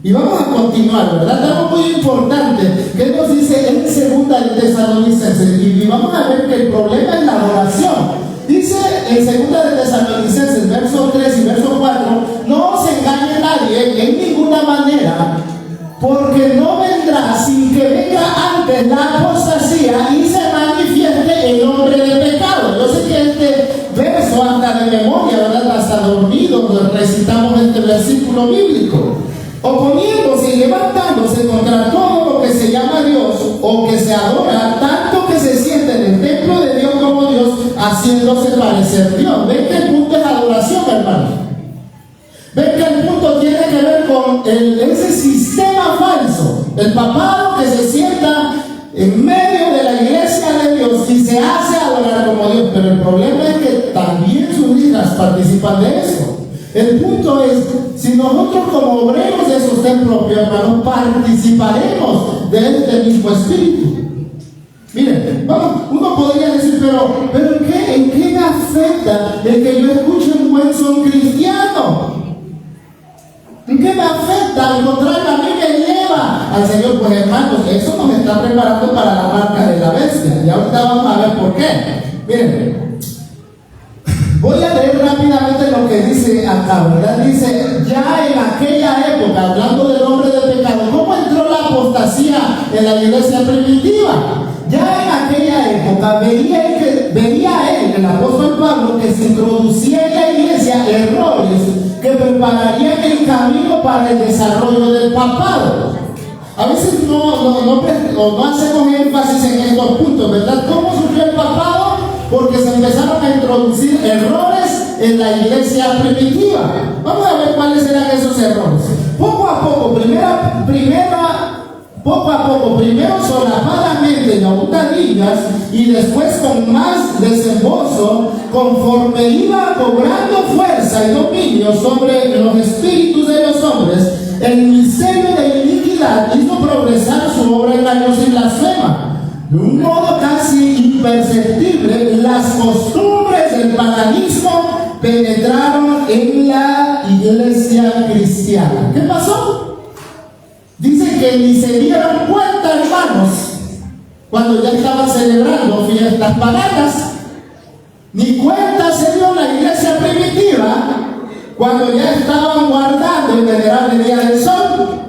Y vamos a continuar, ¿verdad? Algo muy importante que nos dice en 2 de Tesalonicenses, y vamos a ver que el problema es la adoración. Dice en 2 de Tesalonicenses, verso 3 y verso 4: no os engañe nadie en ninguna manera, porque no vendrá sin que venga antes la apostasía y se manifieste el hombre de pecado. Yo sé que este verso anda de memoria, ¿verdad? Hasta dormidos recitamos este versículo bíblico. Oponiéndose y levantándose contra todo lo que se llama Dios o que se adora, tanto que se siente en el templo de Dios como Dios, haciéndose parecer Dios. ¿Ven que el punto es adoración, hermanos? ¿Ven que el punto tiene que ver con El papado que se sienta en medio de la iglesia de Dios y se hace adorar como Dios. Pero el problema es que también sus hijas participan de eso. El punto es, si nosotros como obreros de sostén propio, hermanos, participaremos de este mismo espíritu. Miren, vamos, uno podría decir, pero ¿en qué me afecta el que yo escuche un buen son cristiano? ¿En qué me afecta? Al contrario, a mí me lleva al Señor. Pues hermanos, eso nos está preparando para la marca de la bestia. Y ahorita vamos a ver por qué. Miren, voy a leer rápidamente lo que dice acá, ¿verdad? Dice, ya en aquella época, hablando del hombre de pecado, ¿cómo entró la apostasía en la iglesia primitiva? Ya en aquella época veía él, el apóstol Pablo, que se introducía en la iglesia errores que prepararían el camino para el desarrollo del papado. A veces no hacemos énfasis en estos puntos, ¿verdad? ¿Cómo surgió el papado? Porque se empezaron a introducir errores en la iglesia primitiva. Vamos a ver cuáles eran esos errores. Poco a poco, primero solapadamente y a hurtadillas, y después con más desembolso, conforme iba cobrando fuerza y dominio sobre los espíritus de los hombres, el misterio de iniquidad hizo progresar su obra engañosa y blasfema. De un modo casi imperceptible, las costumbres del paganismo penetraron en la iglesia cristiana. ¿Qué pasó? Dice que ni se dieron cuenta, hermanos, cuando ya estaban celebrando fiestas paganas. Ni cuenta se dio la iglesia primitiva cuando ya estaban guardando el venerable día del sol.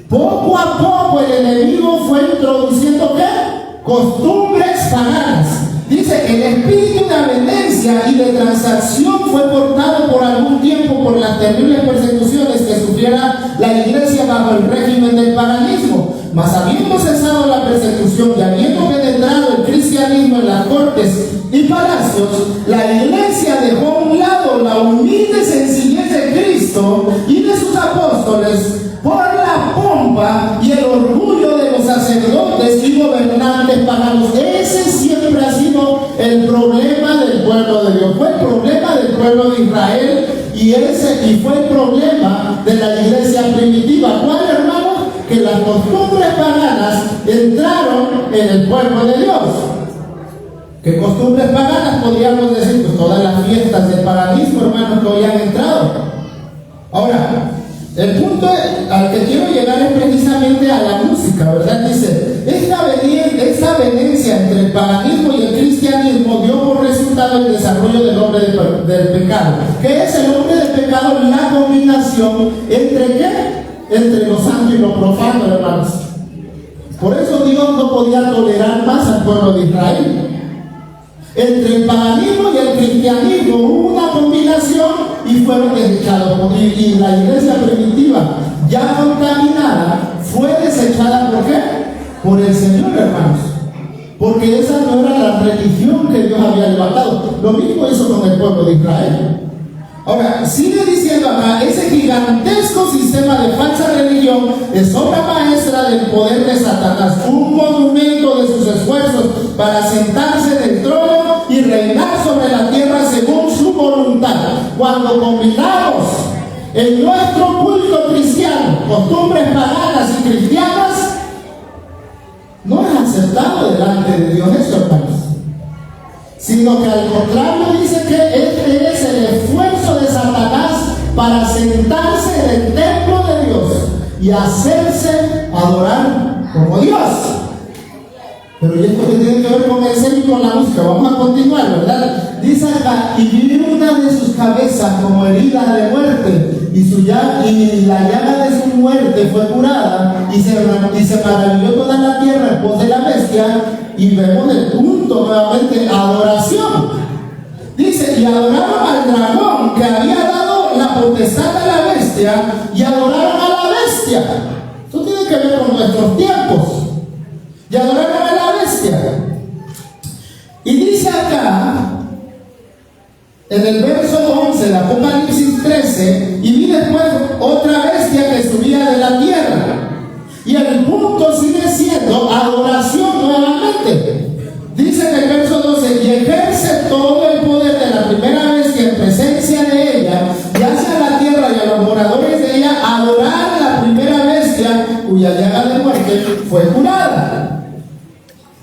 Poco a poco el enemigo fue introduciendo ¿qué? Costumbres paganas. Dice, el espíritu de avenencia y de transacción fue portado por algún tiempo por las terribles persecuciones que sufriera la iglesia bajo el régimen del paganismo. Mas habiendo cesado la persecución y habiendo penetrado el cristianismo en las cortes y palacios, la iglesia dejó a un lado la humilde sencillez de Cristo y de sus apóstoles por la pompa y el orgullo de los sacerdotes y gobernantes paganos. Ese siempre ha sido el problema del pueblo de Dios. Fue el problema del pueblo de Israel y fue el problema de la iglesia primitiva. ¿Cuál, hermano? Que las costumbres paganas entraron en el pueblo de Dios. ¿Qué costumbres paganas podríamos decir? Pues todas las fiestas del paganismo, hermanos, que hoy han entrado. Ahora, el punto al que quiero llegar es precisamente a la música, ¿verdad? Dice, esta avenencia entre el paganismo y el cristianismo dio por resultado el desarrollo del hombre del pecado. ¿Qué es el hombre del pecado? La combinación entre ¿qué? Entre lo santo y lo profano, hermanos. Por eso Dios no podía tolerar más al pueblo de Israel. Entre el paganismo y el cristianismo hubo una combinación y fueron desechados. Y la iglesia primitiva, ya contaminada, fue desechada. ¿Por qué? Por el Señor, hermanos. Porque esa no era la religión que Dios había levantado. Lo mismo hizo con el pueblo de Israel. Ahora, sigue diciendo acá, ese gigantesco sistema de falsa religión es obra maestra del poder de Satanás, un monumento de sus esfuerzos para sentarse en el trono y reinar sobre la tierra según su voluntad. Cuando combinamos en nuestro culto cristiano costumbres paganas y cristianas, no es aceptado delante de Dios eso, hermanos. Sino que al contrario dice que este es el esfuerzo de Satanás para sentarse en el templo de Dios y hacerse adorar como Dios. Pero ¿y esto que tiene que ver con el ser y con la música? Vamos a continuar, ¿verdad? Dice acá, y vi una de sus cabezas como herida de muerte, y la llaga de su muerte fue curada, y se maravilló toda la tierra en pos de la bestia. Y vemos el punto nuevamente, adoración. Dice, y adoraron al dragón que había dado la potestad a la bestia, y adoraron a la bestia. Esto tiene que ver con nuestros tiempos. Y adoraron a la bestia. Y dice acá, en el verso 11 de Apocalipsis 13, y vi después otra bestia que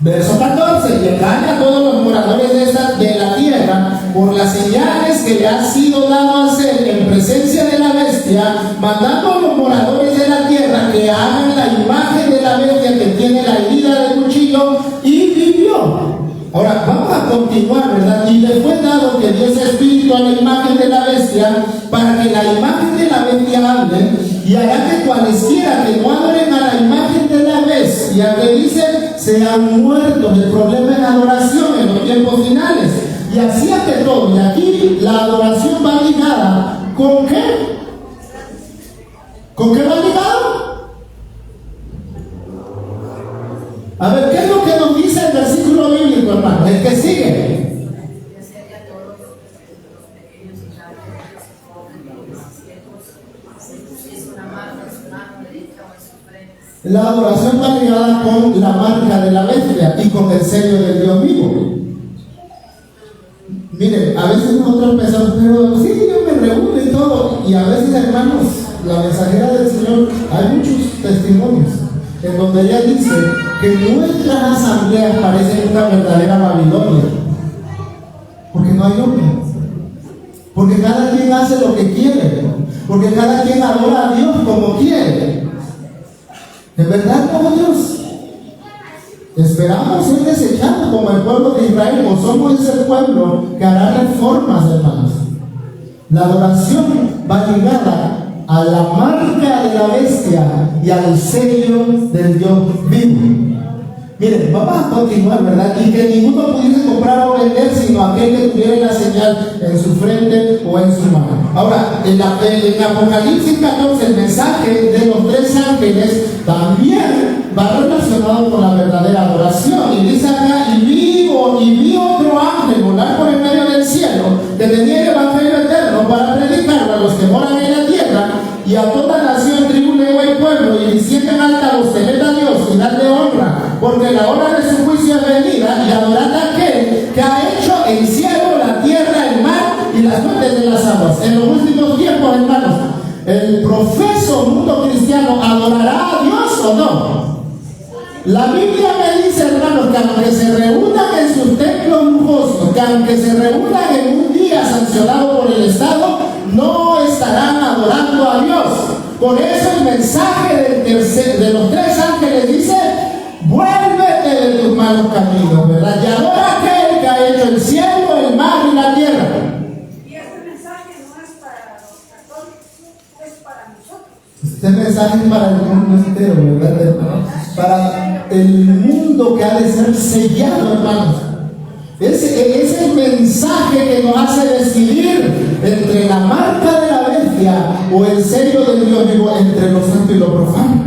Verso 14, y engaña a todos los moradores de la tierra por las señales que le ha sido dado a hacer en presencia de la bestia, mandando a los moradores de la tierra que hagan la imagen de la bestia que tiene la herida del cuchillo y vivió. Ahora, vamos a continuar, ¿verdad? Y después dado que Dios es espíritu a la imagen de la bestia, para que la imagen de la bestia hable, y hará que cualesquiera que no adoren a la imagen de la bestia, que dice, sean muertos. El problema es adoración en los tiempos finales. Y así ante todo, y aquí la adoración va ligada, ¿con qué? ¿Con qué va ligado? A ver, ¿qué es lo que nos dice el versículo bíblico, hermano? El que sigue. La adoración va ligada con la marca de la bestia y con el sello del Dios vivo. Miren, a veces nosotros pensamos, pero sí, yo me reúno y todo. Y a veces, hermanos, la mensajera del Señor, hay muchos testimonios en donde ella dice que nuestras asambleas parecen una verdadera Babilonia, porque no hay orden, porque cada quien hace lo que quiere, porque cada quien adora a Dios como quiere. ¿En verdad, como Dios? ¿Esperamos ser desechados como el pueblo de Israel o somos ese pueblo que hará reformas, hermanos? La adoración va ligada a la marca de la bestia y al sello del Dios vivo. Miren, vamos a continuar, ¿verdad? Y que ninguno pudiese comprar o vender sino aquel que tuviera la señal en su frente o en su mano. Ahora, en Apocalipsis 14, el mensaje de los tres ángeles también va relacionado con la verdadera adoración. Y dice acá, y vi otro ángel volar por el medio del cielo, que tenía el evangelio eterno para predicarlo a los que moran en la tierra y a toda nación, tribu, lengua y pueblo, y diciendo en alta voz, temed a Dios y dadle honra, porque la hora de su juicio es venida, y adorad a aquel que ha hecho el cielo, la tierra, el mar y las fuentes de las aguas. En los últimos tiempos, hermanos, ¿el profeso mundo cristiano adorará a Dios o no? La Biblia me dice, hermanos, que aunque se reúnan en sus templos lujosos, que aunque se reúnan en un día sancionado por el Estado, no estarán adorando a Dios. Por eso el mensaje de los tres ángeles dice, vuélvete de tus malos caminos, ¿verdad? Y adora a aquel que ha hecho el cielo, el mar y la tierra.
Y este mensaje no es para los católicos, es para nosotros.
Este mensaje es para el mundo entero, ¿verdad, hermano? Para el mundo que ha de ser sellado, hermanos. Es el mensaje que nos hace decidir entre la marca de la bestia o el sello del Dios vivo, entre lo santo y lo profano.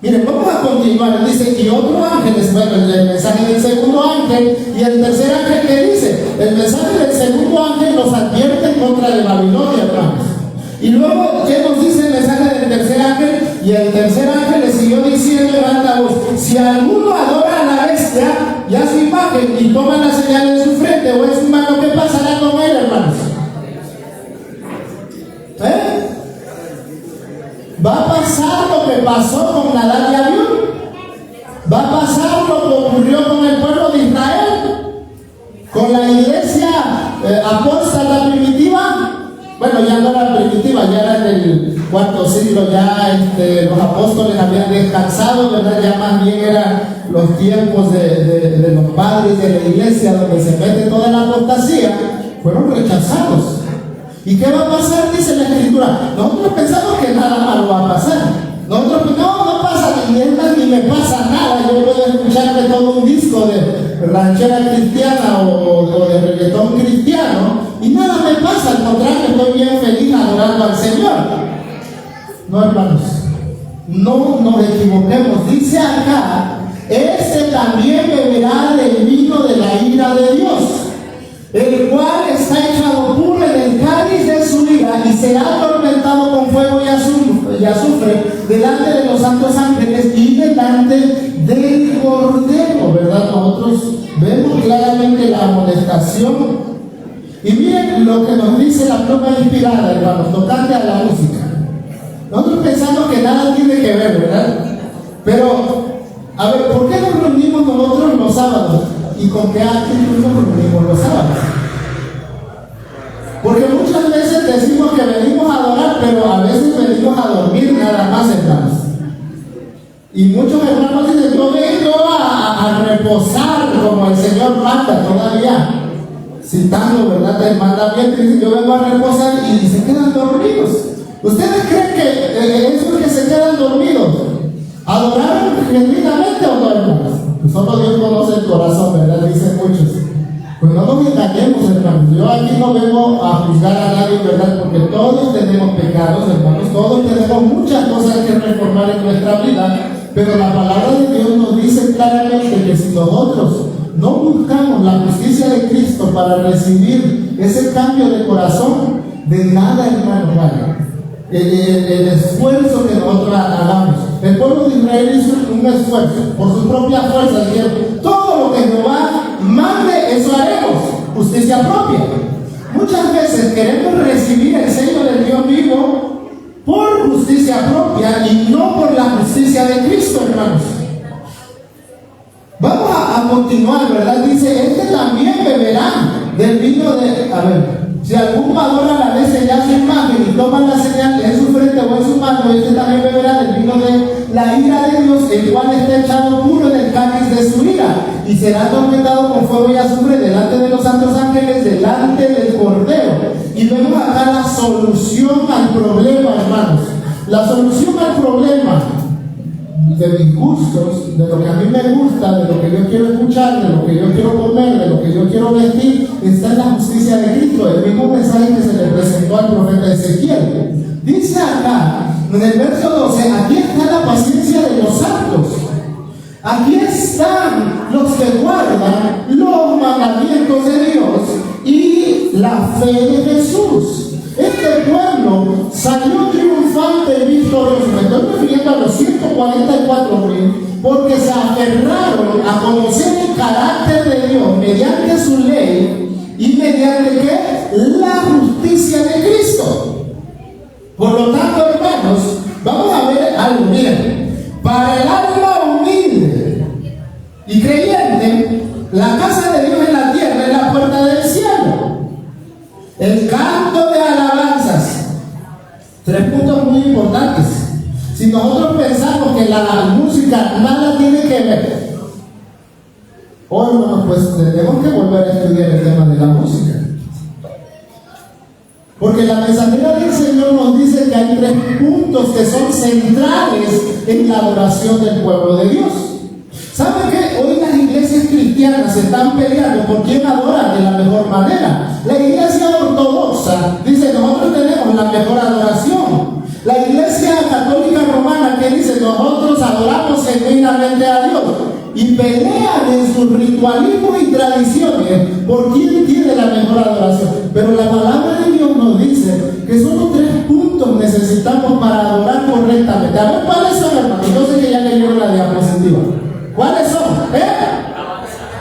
Miren, vamos a continuar. Dice, y otro ángel, bueno, el mensaje del segundo ángel, y el tercer ángel que dice, el mensaje del segundo ángel nos advierte en contra de Babilonia, hermanos. Y luego, ¿qué nos dice el mensaje del tercer ángel? Y el tercer ángel le siguió diciendo en alta voz, si alguno adora a la bestia y a su imagen y toma la señal en su frente o en su mano, ¿qué pasará con él, hermanos? Va a pasar lo que pasó con Nadab y Abiú. Va a pasar lo que ocurrió con el pueblo de Israel, con la iglesia apóstata primitiva. Bueno, ya no era primitiva, ya era en el cuarto siglo, ya los apóstoles habían descansado, ¿verdad? Ya más bien eran los tiempos de los padres de la iglesia, donde se mete toda la apostasía. Fueron rechazados. ¿Y qué va a pasar? Dice la Escritura. Nosotros pensamos que nada malo va a pasar. Nosotros no pasa ni me pasa nada. Yo puedo escucharme todo un disco de ranchera cristiana o de reggaetón cristiano y nada me pasa. Al contrario, estoy bien feliz adorando al Señor. No, hermanos, no nos equivoquemos. Dice acá, este también beberá del vino de la ira de Dios, el cual está echado puro en el cáliz de su ira y será atormentado con fuego y azufre delante de los santos ángeles y delante del Cordero, ¿verdad? Nosotros vemos claramente la amonestación. Y miren lo que nos dice la pluma inspirada, hermanos, tocante a la música. Nosotros pensamos que nada tiene que ver, ¿verdad? Pero A ver, ¿por qué nos reunimos nosotros los sábados? ¿Y con qué actitud nos reunimos los sábados? Porque muchas veces decimos que venimos a adorar, pero a veces venimos a dormir nada más, hermanos. Y muchos hermanos dicen, yo vengo a reposar como el Señor manda todavía. Citando, ¿verdad?, el mandamiento, dicen, yo vengo a reposar y se quedan dormidos. ¿Ustedes creen que eso es que se quedan dormidos? ¿Adoraron genuinamente o no, hermanos? Pues solo Dios conoce el corazón, ¿verdad? Dicen muchos. Pues no nos engañemos, hermanos. Yo aquí no vengo a juzgar a nadie, ¿verdad? Porque todos tenemos pecados, hermanos. Todos tenemos muchas cosas que reformar en nuestra vida. Pero la palabra de Dios nos dice claramente que si nosotros no buscamos la justicia de Cristo para recibir ese cambio de corazón, de nada, hermanos, vale. El esfuerzo que nosotros hagamos. El pueblo de Israel hizo un esfuerzo por su propia fuerza. Dijeron, todo lo que Jehová mande, eso haremos. Justicia propia. Muchas veces queremos recibir el sello del Dios vivo por justicia propia y no por la justicia de Cristo, hermanos. Vamos a continuar, ¿verdad? Dice, también beberá del vino de... A ver, si algún adora la vez ya su imagen y toma la señal en su frente o en su mano, también beberá del vino de la ira de Dios, el cual está echado puro en el cáliz de su ira, y será atormentado con fuego y azufre delante de los santos ángeles, delante del Cordero. Y vemos acá la solución al problema, hermanos. La solución al problema de mis gustos, de lo que a mí me gusta, de lo que yo quiero escuchar, de lo que yo quiero comer, de lo que yo quiero vestir, está en la justicia de Cristo. El mismo mensaje que se le presentó al profeta Ezequiel. Dice acá, en el verso 12, aquí está la paciencia de los santos. Aquí están los que guardan los mandamientos de Dios y la fe de Jesús. Este pueblo salió triunfante y victorioso. Me estoy refiriendo a los 144,000 porque se aferraron a conocer el carácter de Dios mediante su ley y mediante ¿qué? La justicia de Cristo. Por lo tanto, hermanos, vamos a ver algo. Miren, para el alma humilde y creyente, la casa de Dios en la tierra es la puerta del cielo. El canto de alabanzas. 3 puntos muy importantes. Si nosotros pensamos que la música nada tiene que ver, hermanos, pues tenemos que volver a estudiar el tema de la música. Porque la mensajera del Señor nos dice que hay 3 puntos que son centrales en la adoración del pueblo de Dios. ¿Saben qué? Hoy las iglesias cristianas se están peleando por quién adora de la mejor manera. La iglesia ortodoxa dice, nosotros tenemos la mejor adoración. La iglesia católica romana que dice, nosotros adoramos genuinamente a Dios. Y pelean en sus ritualismos y tradiciones por quién tiene la mejor adoración. Pero la palabra de Dios nos dice que solo 3 puntos necesitamos para adorar correctamente. A ver, ¿cuáles son, hermanos? Yo sé que ya leyeron la diapositiva. ¿Cuáles son?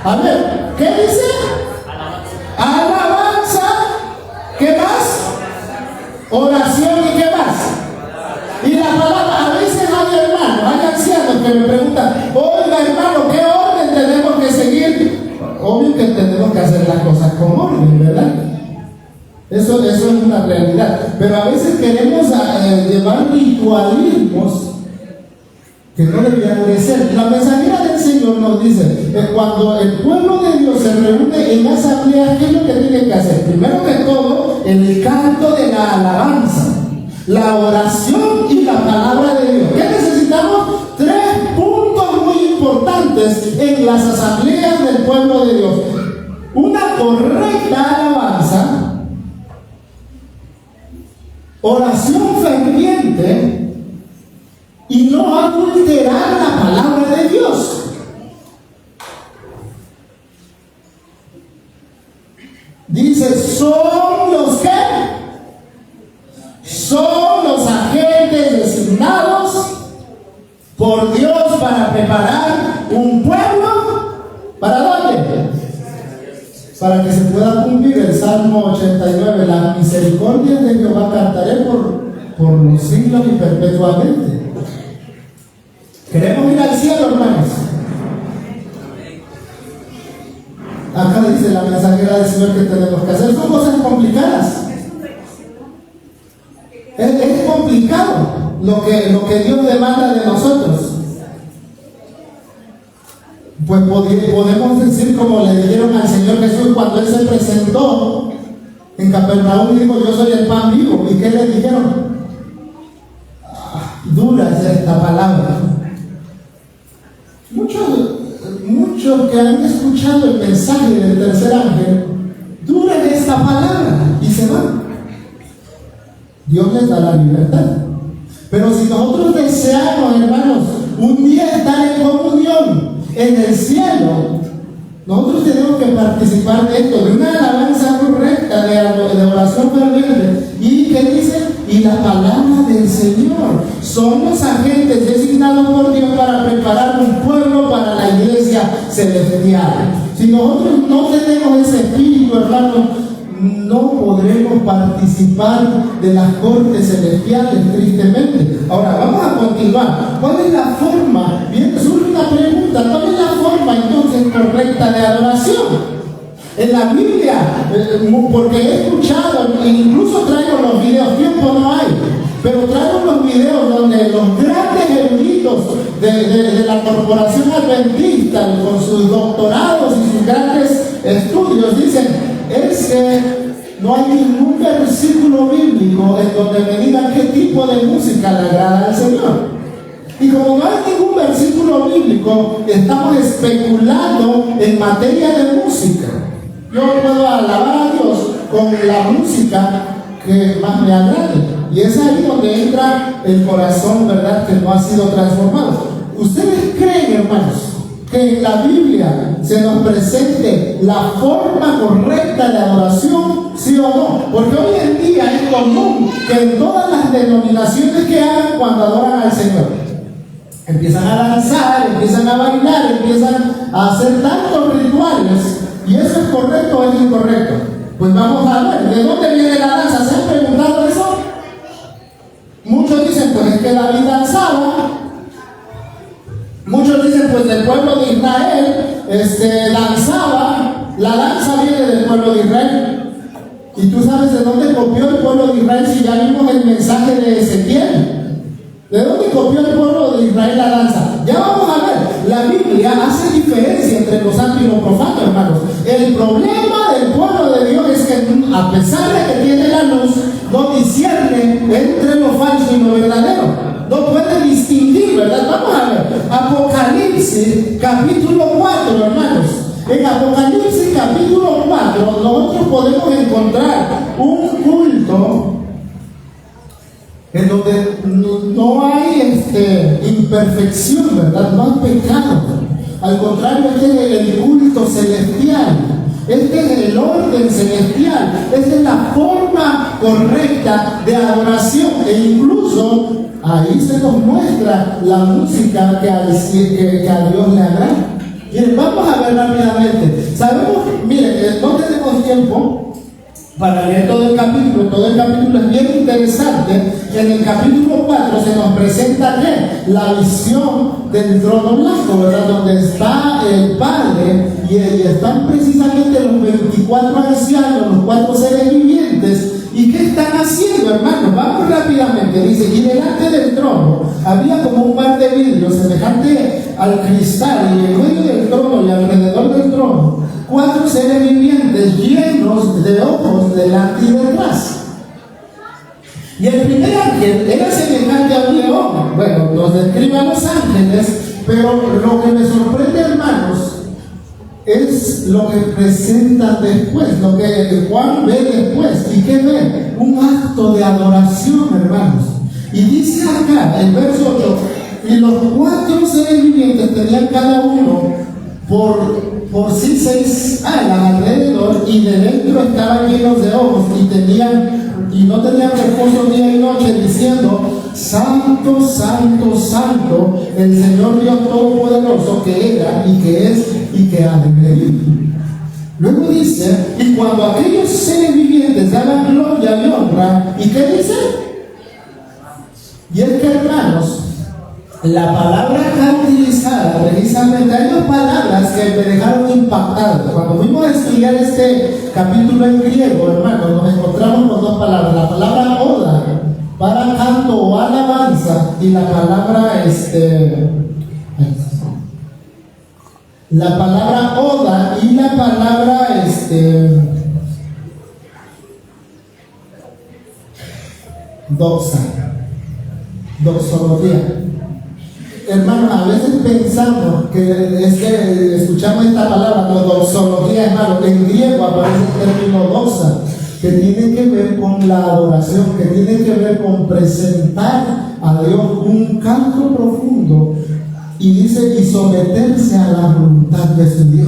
A ver, ¿qué dice? Alabanza. ¿Qué más? Oración y ¿qué más? Y la palabra, a veces hay hermanos, hay ancianos que me preguntan, oiga hermano, ¿qué orden tenemos que seguir? Obvio que tenemos que hacer las cosas con orden, ¿verdad? Eso es una realidad. Pero a veces queremos llevar ritualismos que no deberían de ser. La mensajera del Señor nos dice que cuando el pueblo de Dios se reúne en asamblea, ¿qué es lo que tiene que hacer? Primero que todo, el canto de la alabanza, la oración y la palabra de Dios. ¿Qué necesitamos? 3 puntos muy importantes en las asambleas del pueblo de Dios. Una correcta alabanza, oración ferviente y no adulterar la palabra de Dios. Dice, son los que son los agentes designados por Dios para preparar un pueblo. ¿Para dónde? Para que se pueda cumplir el Salmo 89, las misericordias de Jehová cantaré por los siglos y perpetuamente. Queremos ir al cielo, hermanos. Acá dice la mensajera del Señor que tenemos que hacer. Son cosas complicadas. Es complicado lo que Dios demanda de nosotros. Pues podemos decir como le dijeron al Señor Jesús cuando Él se presentó en Capernaum y dijo: yo soy el pan vivo. ¿Y qué le dijeron? Dura es esta palabra. Muchos que han escuchado el mensaje del tercer ángel, dura es esta palabra y se van. Dios les da la libertad. Pero si nosotros deseamos, hermanos, un día estar en comunión en el cielo, nosotros tenemos que participar de esto, de una alabanza correcta, de oración ferviente. ¿Y qué dice? Y la palabra del Señor. Somos agentes designados por Dios para preparar un pueblo para la iglesia celestial. Si nosotros no tenemos ese espíritu, hermanos, no podremos participar de las cortes celestiales, tristemente. Ahora, vamos a continuar. ¿Cuál es la forma? Bien, surge una pregunta. ¿Cuál es la forma entonces correcta de adoración? En la Biblia, porque he escuchado, incluso traigo los videos, tiempo no hay, pero traigo los videos donde los grandes eruditos de la corporación adventista, con sus doctorados y sus grandes estudios, dicen: es que no hay ningún versículo bíblico en donde me digan qué tipo de música le agrada al Señor. Y como no hay ningún versículo bíblico, estamos especulando en materia de música. Yo puedo alabar a Dios con la música que más me agrade. Y es ahí donde entra el corazón, ¿verdad?, que no ha sido transformado. ¿Ustedes creen, hermanos, que en la Biblia se nos presente la forma correcta de adoración, sí o no? Porque hoy en día es común que en todas las denominaciones que hagan cuando adoran al Señor, empiezan a danzar, empiezan a bailar, empiezan a hacer tantos rituales. ¿Y eso es correcto o es incorrecto? Pues vamos a ver, ¿de dónde viene la danza? ¿Se han preguntado eso? Muchos dicen, pues es que David danzaba. Muchos dicen, pues del pueblo de Israel danzaba. La danza viene del pueblo de Israel. ¿Y tú sabes de dónde copió el pueblo de Israel si ya vimos el mensaje de Ezequiel? ¿De dónde copió el pueblo de Israel la danza? Ya vamos a ver. La Biblia hace diferencia entre lo santo y lo profano, hermanos. El problema del pueblo de Dios es que, a pesar de que tiene la luz, no discierne entre lo falso y lo verdadero. No puede distinguir, ¿verdad? Vamos a ver. Apocalipsis, capítulo 4, hermanos. En Apocalipsis, capítulo 4, nosotros podemos encontrar un culto en donde no hay imperfección, ¿verdad? No hay pecado. Al contrario, este es el culto celestial. Este es el orden celestial. Esta es la forma correcta de adoración. E incluso ahí se nos muestra la música que a Dios le agrada. Miren, vamos a ver rápidamente. Sabemos, miren, no tenemos tiempo para leer todo el capítulo es bien interesante. En el capítulo 4 se nos presenta la visión del trono blanco, ¿verdad? Donde está el Padre y están precisamente los 24 ancianos, los 4 seres vivientes. ¿Y qué están haciendo, hermanos? Vamos rápidamente. Dice: y delante del trono había como un mar de vidrio semejante al cristal, y en medio del trono y alrededor del trono 4 seres vivientes llenos de ojos delante y detrás. Y el primer ángel era semejante a un león. Bueno, nos describe a los ángeles, pero lo que me sorprende, hermanos, es lo que presentan después, lo que Juan ve después. ¿Y qué ve? Un acto de adoración, hermanos. Y dice acá, en verso 8, y los 4 seres vivientes tenían cada uno por sí 6 alas alrededor, y de dentro estaban llenos de ojos, y no tenían reposo día y noche, diciendo: Santo, Santo, Santo, el Señor Dios Todopoderoso, que era y que es y que ha de venir. Luego dice: y cuando aquellos seres vivientes daban gloria y honra, ¿y qué dice? Y es que, hermanos, La palabra utilizada, precisamente, hay dos palabras que me dejaron impactado. Cuando fuimos a estudiar este capítulo en griego, hermano, nos encontramos con dos palabras. La palabra oda, para canto o alabanza, y la palabra oda y la palabra doxología. Hermanos, a veces pensamos que escuchamos esta palabra, la doxología, hermano, en griego aparece el término doxa, que tiene que ver con la adoración, que tiene que ver con presentar a Dios un canto profundo, y dice, y someterse a la voluntad de su Dios.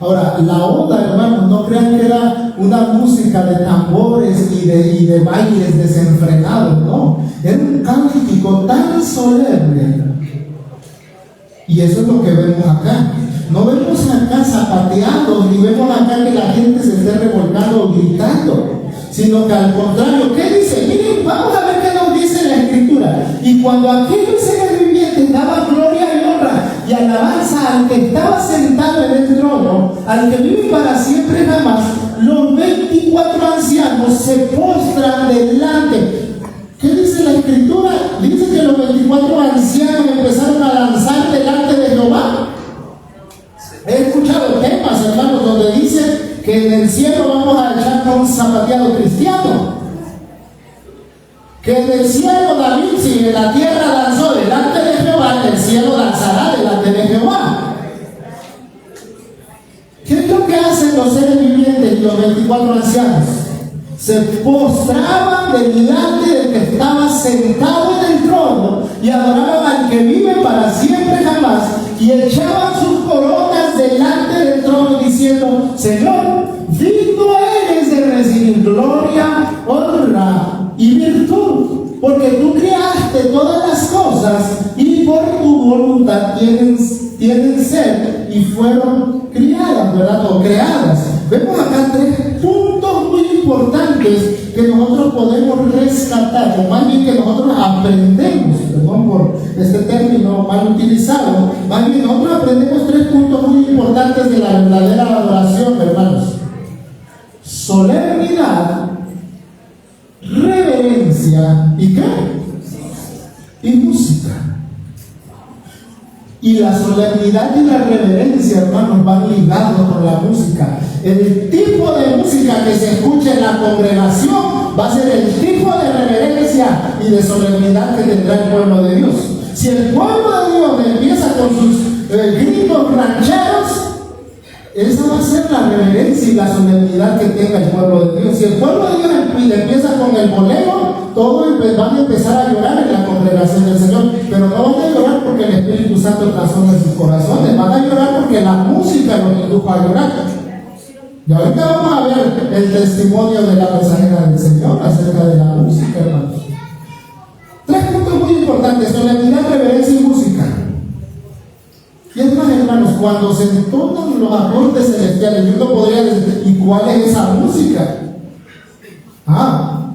Ahora, la oda, hermanos, no crean que era una música de tambores y de bailes desenfrenados, no. Era un cántico tan solemne. Y eso es lo que vemos acá. No vemos acá zapateados, ni vemos acá que la gente se esté revolcando o gritando, sino que al contrario, ¿qué dice? Miren, vamos a ver qué nos dice la Escritura. Y cuando aquellos seres vivientes daban gloria y honra y alabanza al que estaba sentado en el trono, al que vive para siempre jamás, los 24 ancianos se postran delante. ¿Qué dice la Escritura? Dice que los 24 ancianos empezaron a lanzar delante de Jehová. He escuchado temas, hermanos, donde dice que en el cielo vamos a echar un zapateado cristiano. Que en el cielo David, si en la tierra danzó delante de Jehová, en el cielo danzará delante de Jehová. ¿Qué es lo que hacen los seres vivientes y los 24 ancianos? Se postraban delante del que estaba sentado en el trono y adoraban al que vive para siempre jamás, y echaban sus coronas delante del trono diciendo: Señor, digno eres de recibir gloria, honra y virtud, porque tú creaste todas las cosas y por tu voluntad tienen ser y fueron criadas, ¿verdad? O creadas. Vemos acá tres puntos muy importantes que nosotros podemos rescatar, o más bien que nosotros aprendemos, perdón por este término mal utilizado, más bien nosotros aprendemos tres puntos muy importantes de la verdadera adoración, hermanos: solemnidad, reverencia y ¿qué? Y música. Y la solemnidad y la reverencia, hermanos, van ligados con la música. El tipo de música que se escucha en la congregación va a ser el tipo de reverencia y de solemnidad que tendrá el pueblo de Dios. Si el pueblo de Dios empieza con sus gritos rancheros, esa va a ser la reverencia y la solemnidad que tenga el pueblo de Dios. Si el pueblo de Dios empieza con el bolero, todos van a empezar a llorar en la congregación del Señor, pero no van a llorar porque el Espíritu Santo transforma sus corazones, van a llorar porque la música los indujo a llorar. Y ahorita vamos a ver el testimonio de la mensajera del Señor acerca de la música, hermanos. Tres puntos muy importantes: solemnidad, reverencia y música. Y es más, hermanos, cuando se entonan los acordes celestiales, yo no podría decir, ¿y cuál es esa música?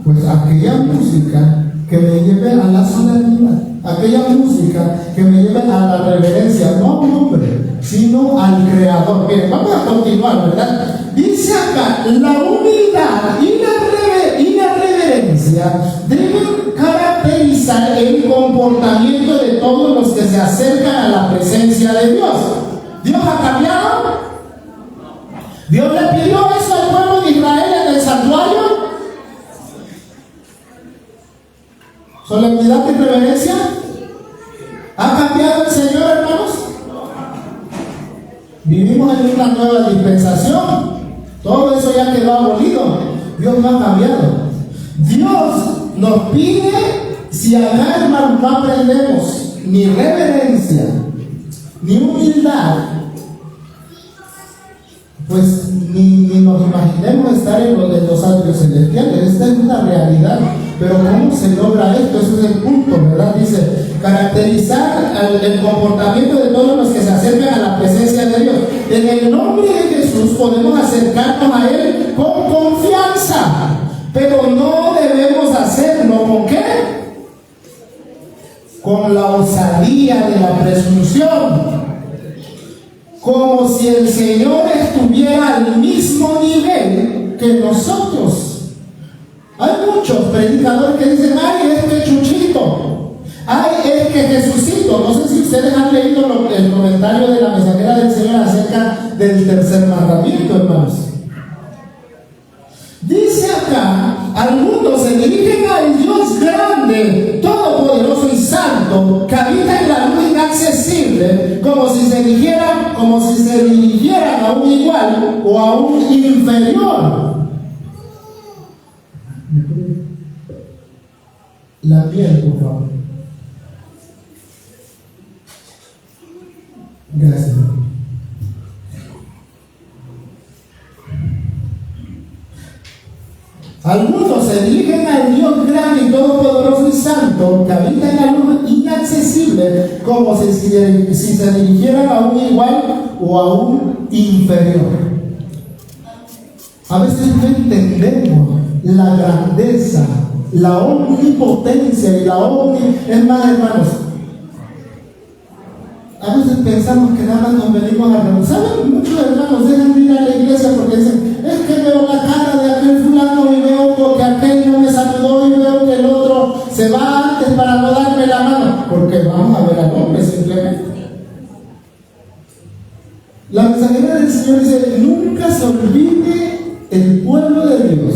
Pues aquella música que me lleve a la solemnidad, aquella música que me lleve a la reverencia, no a un hombre, sino al Creador. Miren, vamos a continuar, ¿verdad? Dice acá, la humildad y la reverencia deben caracterizar el comportamiento de todos los que se acercan a la presencia de Dios. ¿Dios ha cambiado? ¿Dios le pidió eso al pueblo de Israel en el santuario? ¿Solemnidad y reverencia? ¿Ha cambiado el Señor, hermanos? Vivimos en una nueva dispensación. Todo eso ya quedó abolido. Dios no ha cambiado. Dios nos pide, si acá, hermanos, no aprendemos ni reverencia ni humildad, pues ni nos imaginemos estar en los atrios celestiales. Esta es una realidad. Pero ¿cómo se logra esto? Ese es el punto, ¿verdad? Dice, caracterizar el comportamiento de todos los que se acercan a la presencia de Dios. En el nombre de Jesús podemos acercarnos a Él con confianza, pero no debemos hacerlo ¿con qué? Con la osadía de la presunción, como si el Señor estuviera al mismo nivel que nosotros. Hay muchos predicadores que dicen, ay, es que Chuchito, ay, es que Jesucito. No sé si ustedes han leído el comentario de la mensajera del Señor acerca del tercer mandamiento, hermanos. Dice acá, algunos se dirigen al Dios grande, todopoderoso y santo, que habita en la luz inaccesible, como si se dirigieran a un igual o a un inferior. La piel, por favor. Gracias. Algunos se dirigen al Dios grande y todopoderoso y santo, que habita en la luz inaccesible, como si se dirigieran a un igual o a un inferior. A veces no entendemos la grandeza, la omnipotencia y es más, hermanos, a veces pensamos que nada más nos venimos a reunir. ¿Saben? Muchos hermanos dejan de ir a la iglesia porque dicen, es que veo la cara de aquel fulano y veo que aquel no me saludó y veo que el otro se va antes para no darme la mano, porque vamos a ver al hombre simplemente. La mensajera del Señor dice, nunca se olvide el pueblo de Dios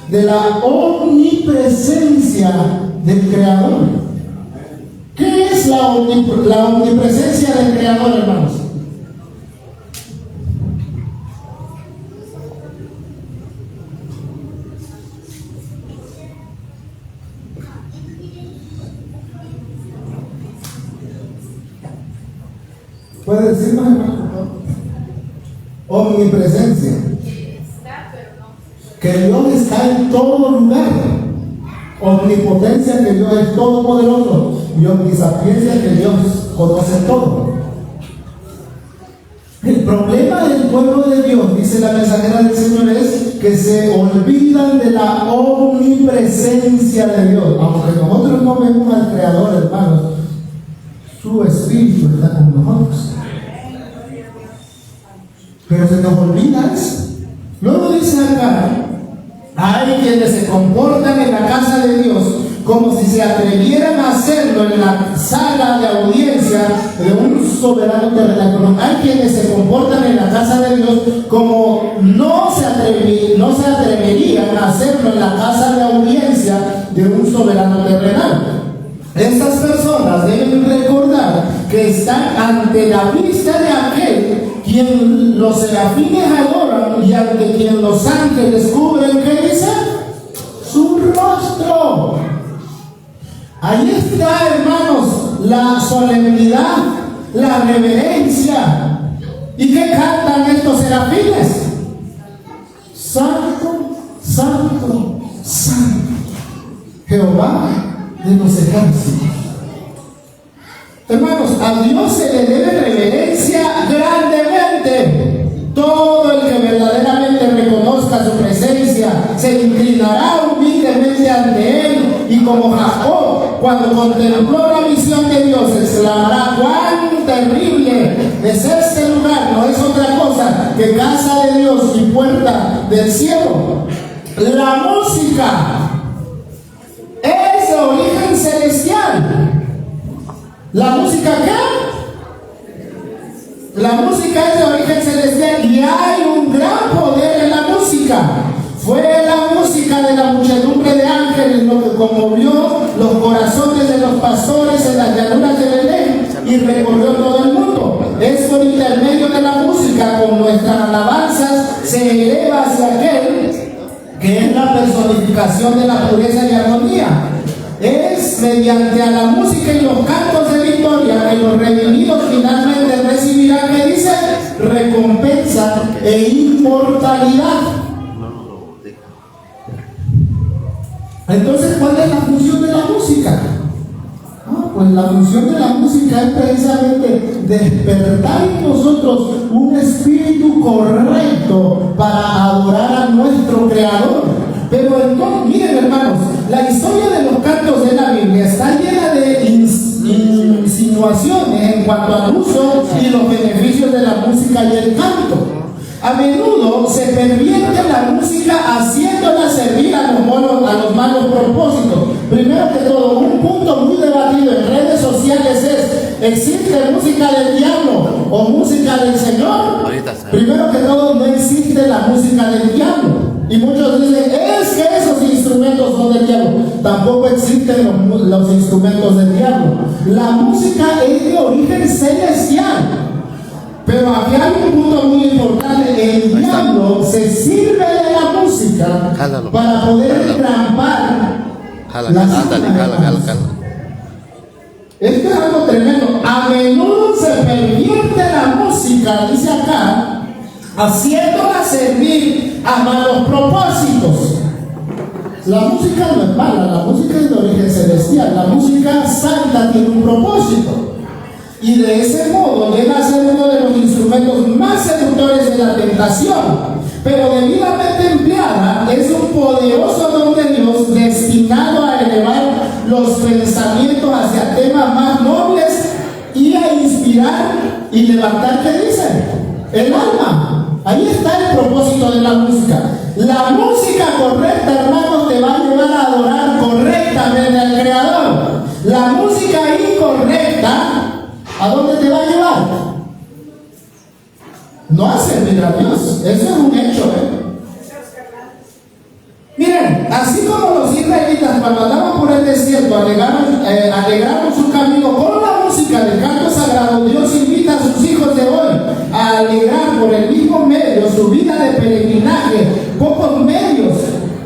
de la omnipresencia del Creador. ¿Qué es la omnipresencia del Creador, hermanos? ¿Puede decirnos, hermano? Omnipresencia. Que Dios está en todo lugar. Omnipotencia, que Dios es todopoderoso. Y omnisapiencia, que Dios conoce todo. El problema del pueblo de Dios, dice la mensajera del Señor, es que se olvidan de la omnipresencia de Dios. Aunque nosotros no vemos al Creador, hermanos, su Espíritu está con nosotros. Pero se nos olvida eso. Luego dice acá, hay quienes se comportan en la casa de Dios como si se atrevieran a hacerlo en la sala de audiencia de un soberano terrenal. Hay quienes se comportan en la casa de Dios como no se atreverían a hacerlo en la casa de audiencia de un soberano terrenal. Estas personas deben recordar que están ante la vista de aquel quien los serafines adoran y ante quien los ángeles cubren, ¿qué dice? Su rostro. Ahí está, hermanos, la solemnidad, la reverencia. ¿Y qué cantan estos serafines? Santo, santo, santo, Jehová de los ejércitos. Hermanos, a Dios se le debe reverencia grandemente. Todo el que verdaderamente reconozca su presencia se inclinará humildemente ante Él, y como Jacob, cuando contempló la visión de Dios, exclamará: ¡cuán terrible es este lugar! No es otra cosa que casa de Dios y puerta del cielo. La música es de origen celestial. ¿La música qué? La música es de origen celestial y hay un gran poder en la música. Fue la música de la muchedumbre de ángeles lo que conmovió los corazones de los pastores en las llanuras de Belén y recorrió todo el mundo. Es por intermedio de la música, con nuestras alabanzas, se eleva hacia aquel que es la personificación de la pureza y armonía. Es mediante a la música y los cantos de victoria que los redimidos finalmente recibirán, que dice, recompensa e inmortalidad. Entonces, ¿cuál es la función de la música? Pues la función de la música es precisamente despertar en nosotros un espíritu correcto para adorar a nuestro Creador. Pero entonces, miren, hermanos, la historia de los cantos de la Biblia está llena de insinuaciones cuanto al uso y los beneficios de la música y el canto. A menudo se pervierte la música haciéndola servir a los malos propósitos. Primero que todo, un punto muy debatido en redes sociales es: ¿existe música del diablo o música del Señor? Primero que todo, no existe la música del diablo. Y muchos dicen, es que esos instrumentos son del diablo. Tampoco existen los instrumentos del diablo. La música es de origen celestial. Pero aquí hay un punto muy importante: el diablo se sirve de la música para poder trampar las almas. Esto es algo tremendo. A menudo se pervierte la música, dice acá, haciéndola servir a malos propósitos. La música no es mala, la música es de origen celestial. La música santa tiene un propósito. Y de ese modo llega a ser uno de los instrumentos más seductores de la tentación. Pero debidamente empleada es un poderoso don de Dios destinado a elevar los pensamientos hacia temas más nobles y a inspirar y levantar, ¿qué dicen? El alma. Ahí está el propósito de la música. La música correcta, hermanos, te va a llevar a adorar correctamente al Creador. La música incorrecta, ¿a dónde te va a llevar? No a servir a Dios. Eso es un hecho, Miren, así como los israelitas cuando andaban por el desierto alegraron su camino con la música del canto sagrado, Dios invita a sus hijos de hoy a alegrar por el mismo medio su vida de peregrinaje. Pocos medios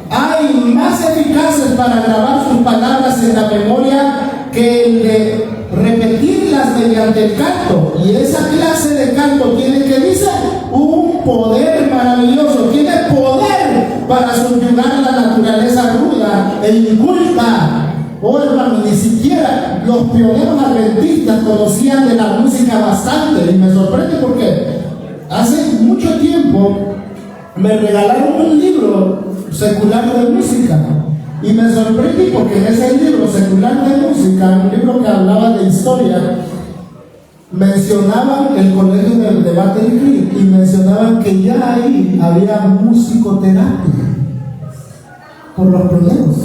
hay más eficaces para grabar sus palabras en la memoria que el de repetirlas mediante el canto. Y esa clase de canto tiene, que dice, un poder maravilloso. Tiene poder para subyugar la naturaleza ruda e inculta. Oh, hermano, ni siquiera los pioneros adventistas conocían de la música bastante. Y me sorprende porque hace mucho tiempo me regalaron un libro secular de música. Y me sorprendí porque en ese libro secular de música, un libro que hablaba de historia, mencionaban el colegio del debate y mencionaban que ya ahí había musicoterapia por los problemas.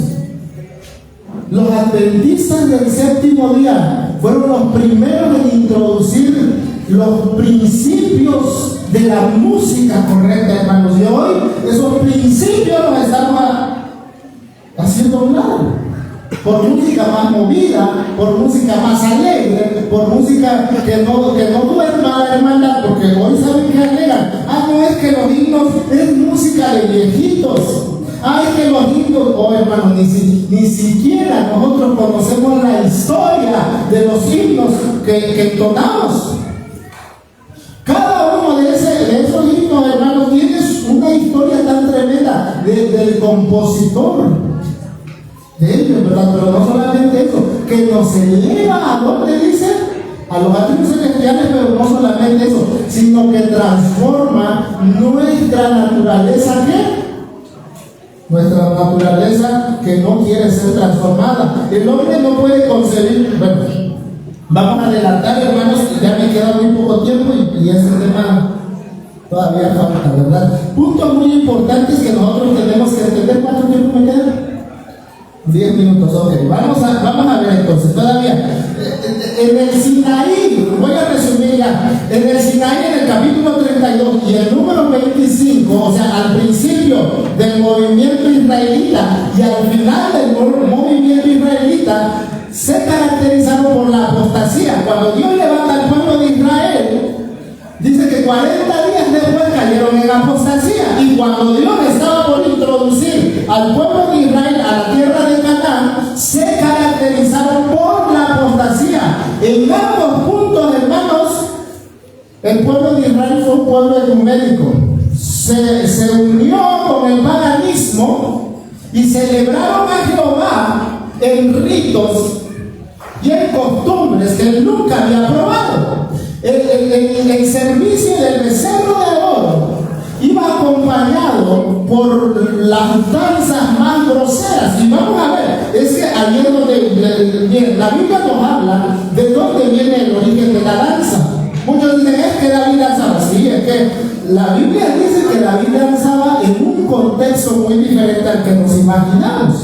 Los adventistas del séptimo día fueron los primeros en introducir los principios de la música correcta, hermanos. Y hoy esos principios los estamos haciendo un lado, por música más movida, por música más alegre, por música que no duerma la hermandad, porque hoy saben que alegan. No, es que los himnos es música de viejitos. Es que los himnos, hermanos, ni siquiera nosotros conocemos la historia de los himnos que entonamos. Cada uno de esos himnos, hermanos, tiene una historia tan tremenda del compositor de ellos, ¿verdad? Pero no solamente eso, que nos eleva a donde dice, a los atrios celestiales, pero no solamente eso, sino que transforma nuestra naturaleza, ¿qué? Nuestra naturaleza que no quiere ser transformada. El hombre no puede concebir. Bueno, vamos a adelantar, hermanos, ya me queda muy poco tiempo y ese tema todavía falta, ¿verdad? Puntos muy importantes que nosotros tenemos que entender. ¿Cuánto tiempo me queda? 10 minutos, ok. Vamos a ver entonces, todavía. En el Sinaí, voy a resumir ya. En el Sinaí, en el capítulo 32 y el número 25, o sea, al principio del movimiento israelita y al final del movimiento israelita, se caracterizaron por la apostasía. Cuando Dios levanta al pueblo de Israel, dice que 40 días después cayeron en apostasía. Y cuando Dios estaba por introducir al pueblo de Israel a la tierra de Canaán, se caracterizaron por la apostasía. En ambos puntos, hermanos, el pueblo de Israel fue un pueblo ecuménico. Se unió con el paganismo y celebraron a Jehová en ritos y en costumbres que él nunca había probado. El servicio del becerro de oro iba acompañado por las danzas más groseras. Y vamos a ver, es que ayer donde la Biblia nos habla de dónde viene el origen de la danza. Muchos dicen, es que David danzaba. Sí, es que la Biblia dice que David danzaba en un contexto muy diferente al que nos imaginamos.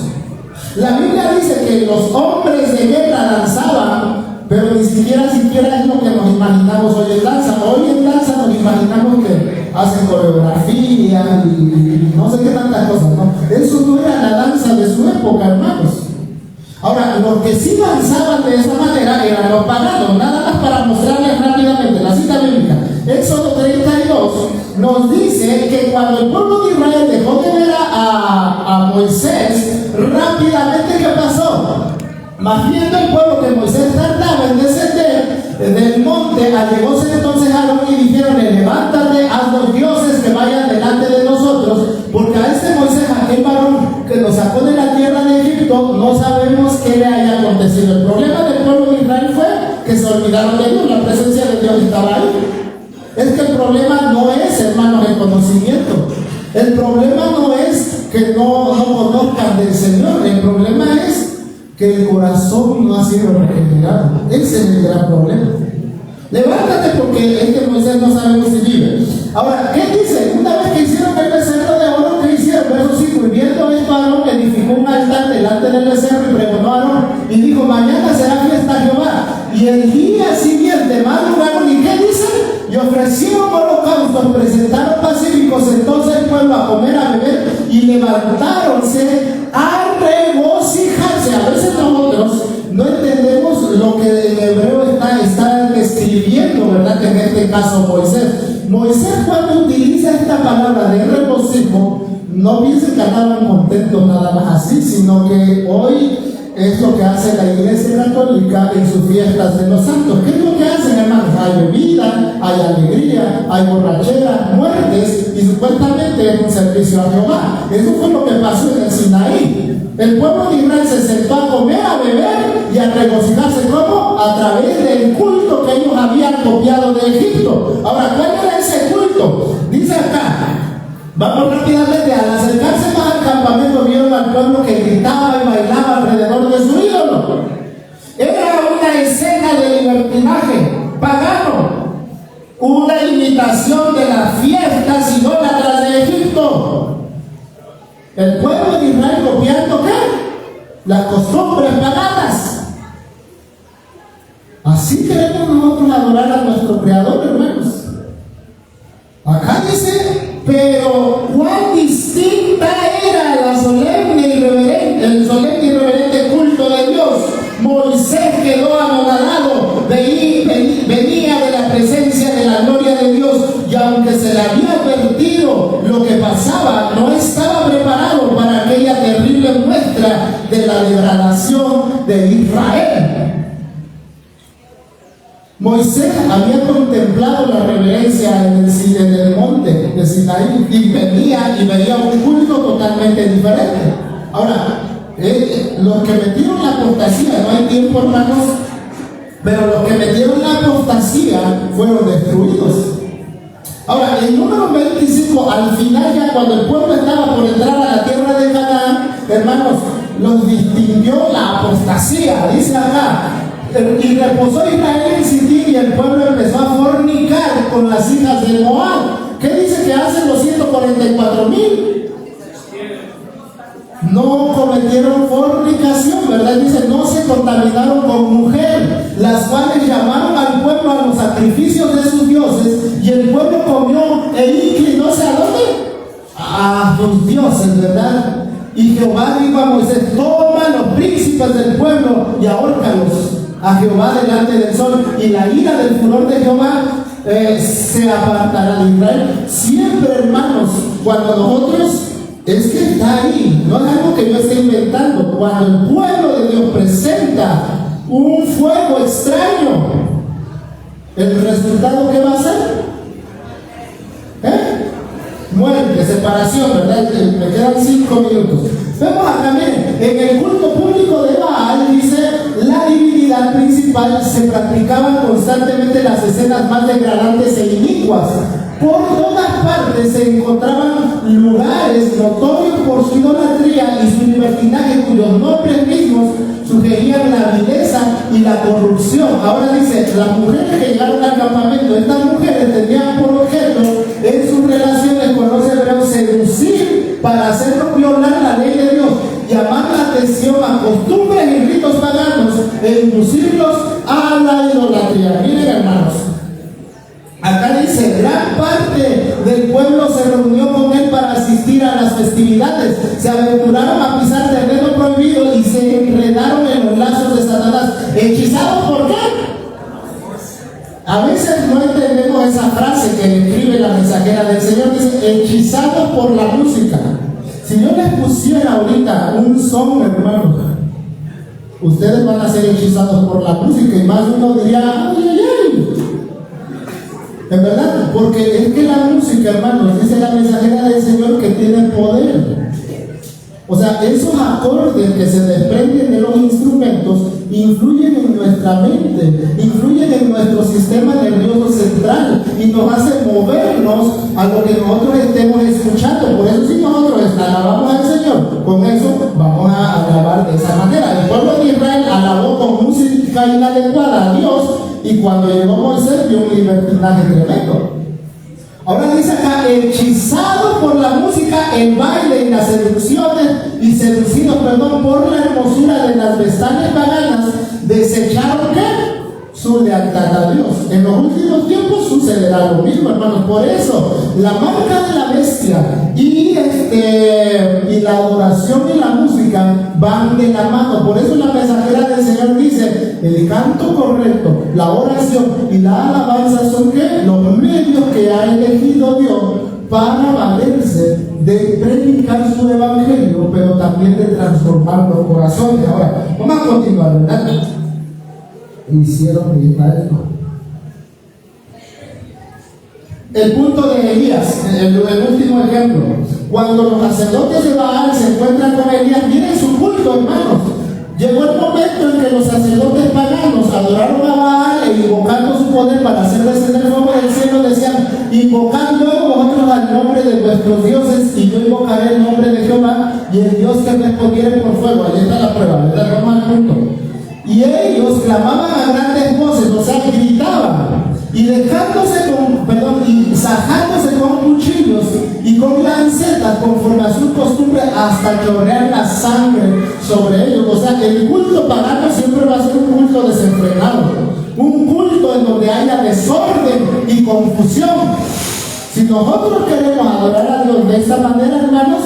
La Biblia dice que los hombres de guerra danzaban, pero ni siquiera es lo que nos imaginamos hoy en danza. Hoy en danza nos imaginamos que hacen coreografía y no sé qué tantas cosas, ¿no? Eso no era la danza de su época, hermanos. Ahora, los que sí danzaban de esa manera eran los paganos. Nada más para mostrarles rápidamente la cita bíblica. Éxodo 32 nos dice que cuando el pueblo de Israel dejó de ver a Moisés, rápidamente, ¿qué pasó? Más viendo el pueblo que Moisés tardaba en descender del monte, allegóse entonces a Aarón y dijeron: levántate, haz los dioses que vayan delante de nosotros, porque a este Moisés, aquel varón que nos sacó de la tierra de Egipto, no sabemos qué le haya acontecido. El problema del pueblo de Israel fue que se olvidaron de Dios, la presencia de Dios estaba ahí. Es que el problema no es, hermanos, el conocimiento. El problema no es que no conozcan del Señor. El problema es que el corazón no ha sido regenerado. Ese es el gran problema. Levántate, porque este Moisés no sabemos si vive. Ahora, ¿qué dice? Una vez que hicieron el becerro de oro, ¿qué hicieron? Verso 5: y viendo esto, Aarón edificó un altar delante del becerro y pregonó a Aarón y dijo: mañana será fiesta a Jehová. Y el día siguiente madrugaron, ¿y qué dicen? Y ofrecieron holocaustos, presentaron pacíficos entonces el pueblo a comer, a beber, y levantáronse a regocijarse. A veces nosotros no entendemos lo que en hebreo está describiendo, ¿verdad? Que en este caso Moisés, cuando utiliza esta palabra de regocijo, no piensen que andaban contentos nada más así, sino que hoy es lo que hace la Iglesia Católica en sus fiestas de los santos. ¿Qué es lo que hacen, hermanos? Hay bebida, hay alegría, hay borrachera, muertes, y supuestamente es un servicio a Jehová. Eso fue lo que pasó en el Sinaí. El pueblo de Israel se sentó a comer, a beber y a regocijarse. ¿Cómo? A través del culto que ellos habían copiado de Egipto. Ahora, ¿cuál era ese culto? Dice acá, vamos rápidamente, al acercarse más al campamento vieron al pueblo que gritaba y bailaba alrededor de su ídolo. Era una escena de libertinaje pagano, una imitación de las fiestas idólatras de Egipto. El pueblo de Israel copiando ¿qué? Las costumbres paganas. Así queremos nosotros adorar a nuestro Creador, hermanos. Acá dice: pero cuán distinta era el solemne y reverente culto de Dios. Moisés quedó anonadado, venía de la presencia de la gloria de Dios, y aunque se le había advertido lo que pasaba, no estaba preparado para aquella terrible muestra de la degradación de Israel. Moisés había contemplado la reverencia en el monte de Sinaí y veía un culto totalmente diferente. Ahora, los que metieron la apostasía, no hay tiempo, hermanos, pero los que metieron la apostasía fueron destruidos. Ahora, en número 25, al final, ya cuando el pueblo estaba por entrar a la tierra de Canaán, hermanos, los distinguió la apostasía. Dice acá: y reposó Israel en Sitín, y el pueblo empezó a fornicar con las hijas de Moab. ¿Qué dice que hacen los 144,000? No cometieron fornicación, ¿verdad? Dice: no se contaminaron con mujer, las cuales llamaron al pueblo a los sacrificios de sus dioses, y el pueblo comió e inclinóse ¿a dónde? A sus dioses, ¿verdad? Y Jehová dijo a Moisés: toma los príncipes del pueblo y ahórcalos a Jehová delante del sol, y la ira del furor de Jehová se apartará de Israel. Siempre, hermanos, cuando nosotros, es que está ahí, no es algo que yo esté inventando, cuando el pueblo de Dios presenta un fuego extraño, ¿el resultado qué va a ser? Muerte, separación, ¿verdad? Me quedan 5 minutos. Vemos acá, miren, en el culto público de Baal, dice, la divinidad principal, se practicaban constantemente las escenas más degradantes e inicuas. Por todas partes se encontraban lugares notorios por su idolatría y su libertinaje, cuyos nombres mismos sugerían la vileza la corrupción. Ahora dice, las mujeres que llegaron al campamento, estas mujeres tenían por objeto en sus relaciones con los hebreos seducir para hacerlos violar la ley de Dios, llamar la atención a costumbres y ritos paganos e inducirlos a la idolatría. Miren, hermanos, acá dice, gran parte del pueblo se reunió con él para asistir a las festividades, se aventuraron a pisar terreno prohibido y se enredaron en los lazos de Satanás. ¿Hechizados por qué? A veces no entendemos esa frase que escribe la mensajera del Señor, dice, hechizados por la música. Si yo les pusiera ahorita un son, hermano, ustedes van a ser hechizados por la música y más uno diría, ay, ay, ay. ¿En verdad? Porque es que la música, hermanos, dice la mensajera del Señor que tiene poder. O sea, esos acordes que se desprenden de los instrumentos influyen en nuestra mente, influyen en nuestro sistema nervioso central y nos hacen movernos a lo que nosotros estemos escuchando. Por eso si nosotros alabamos al Señor, con eso vamos a alabar de esa manera. El pueblo de Israel alabó con música inadecuada a Dios y cuando llegó Moisés vio un libertinaje tremendo. Ahora dice acá, hechizados por la música, el baile y las seducciones y seducidos, por la hermosura de las pestañas paganas, desecharon ¿qué? Su lealtad a Dios. En los últimos tiempos sucederá lo mismo, hermanos. Por eso, la marca de la bestia y la adoración y la música van de la mano. Por eso la mensajera del Señor dice, el canto correcto, la oración y la alabanza son ¿qué? Los medios que ha elegido Dios para valerse de predicar su evangelio, pero también de transformar los corazones. Ahora, vamos a continuar, ¿verdad? Hicieron Israel. El punto de Elías, el último ejemplo. Cuando los sacerdotes de Baal se encuentran con Elías, miren su culto, hermanos. Llegó el momento en que los sacerdotes paganos adoraron a Baal e invocando su poder para hacer descender fuego del cielo, decían, invocad luego vosotros al nombre de vuestros dioses y yo invocaré el nombre de Jehová y el Dios que respondiere por fuego. Ahí está la prueba, ¿verdad? Vamos al punto. Y ellos clamaban a grandes voces, o sea, gritaban, y y sajándose con cuchillos y con lancetas conforme a su costumbre hasta chorrear la sangre sobre ellos. O sea, el culto pagano siempre va a ser un culto desenfrenado, un culto en donde haya desorden y confusión. Si nosotros queremos adorar a Dios de esta manera, hermanos,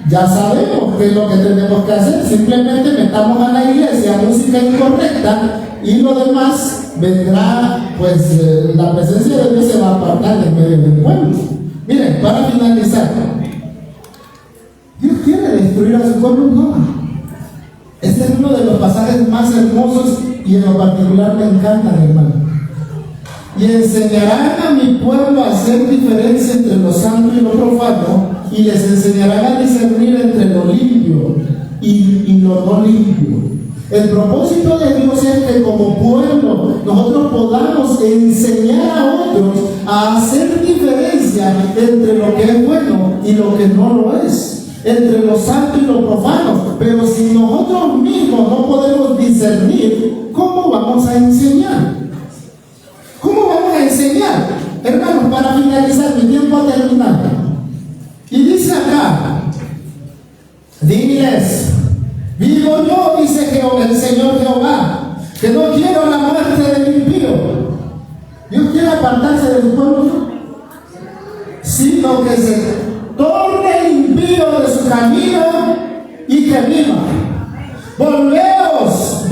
ya sabemos qué es lo que tenemos que hacer. Simplemente metamos a la iglesia música incorrecta y lo demás vendrá, pues la presencia de Dios se va a apartar de medio del pueblo. Miren, para finalizar, Dios quiere destruir a su pueblo, no. Este es uno de los pasajes más hermosos y en lo particular me encantan, hermano. Y enseñarán a mi pueblo a hacer diferencia entre lo santo y lo profano, y les enseñarán a discernir entre lo limpio y lo no limpio. El propósito de Dios es que como pueblo nosotros podamos enseñar a otros a hacer diferencia entre lo que es bueno y lo que no lo es, entre lo santo y lo profano. Pero si nosotros mismos no podemos discernir, ¿cómo vamos a enseñar? ¿Cómo vamos a enseñar? Hermanos, para finalizar, mi tiempo ha terminado. Y dice acá, diles, vivo yo, dice Jehová, el Señor Jehová, que no quiero la muerte del impío. Dios quiere apartarse de su pueblo, sino que se torne impío de su camino y que viva. Volveos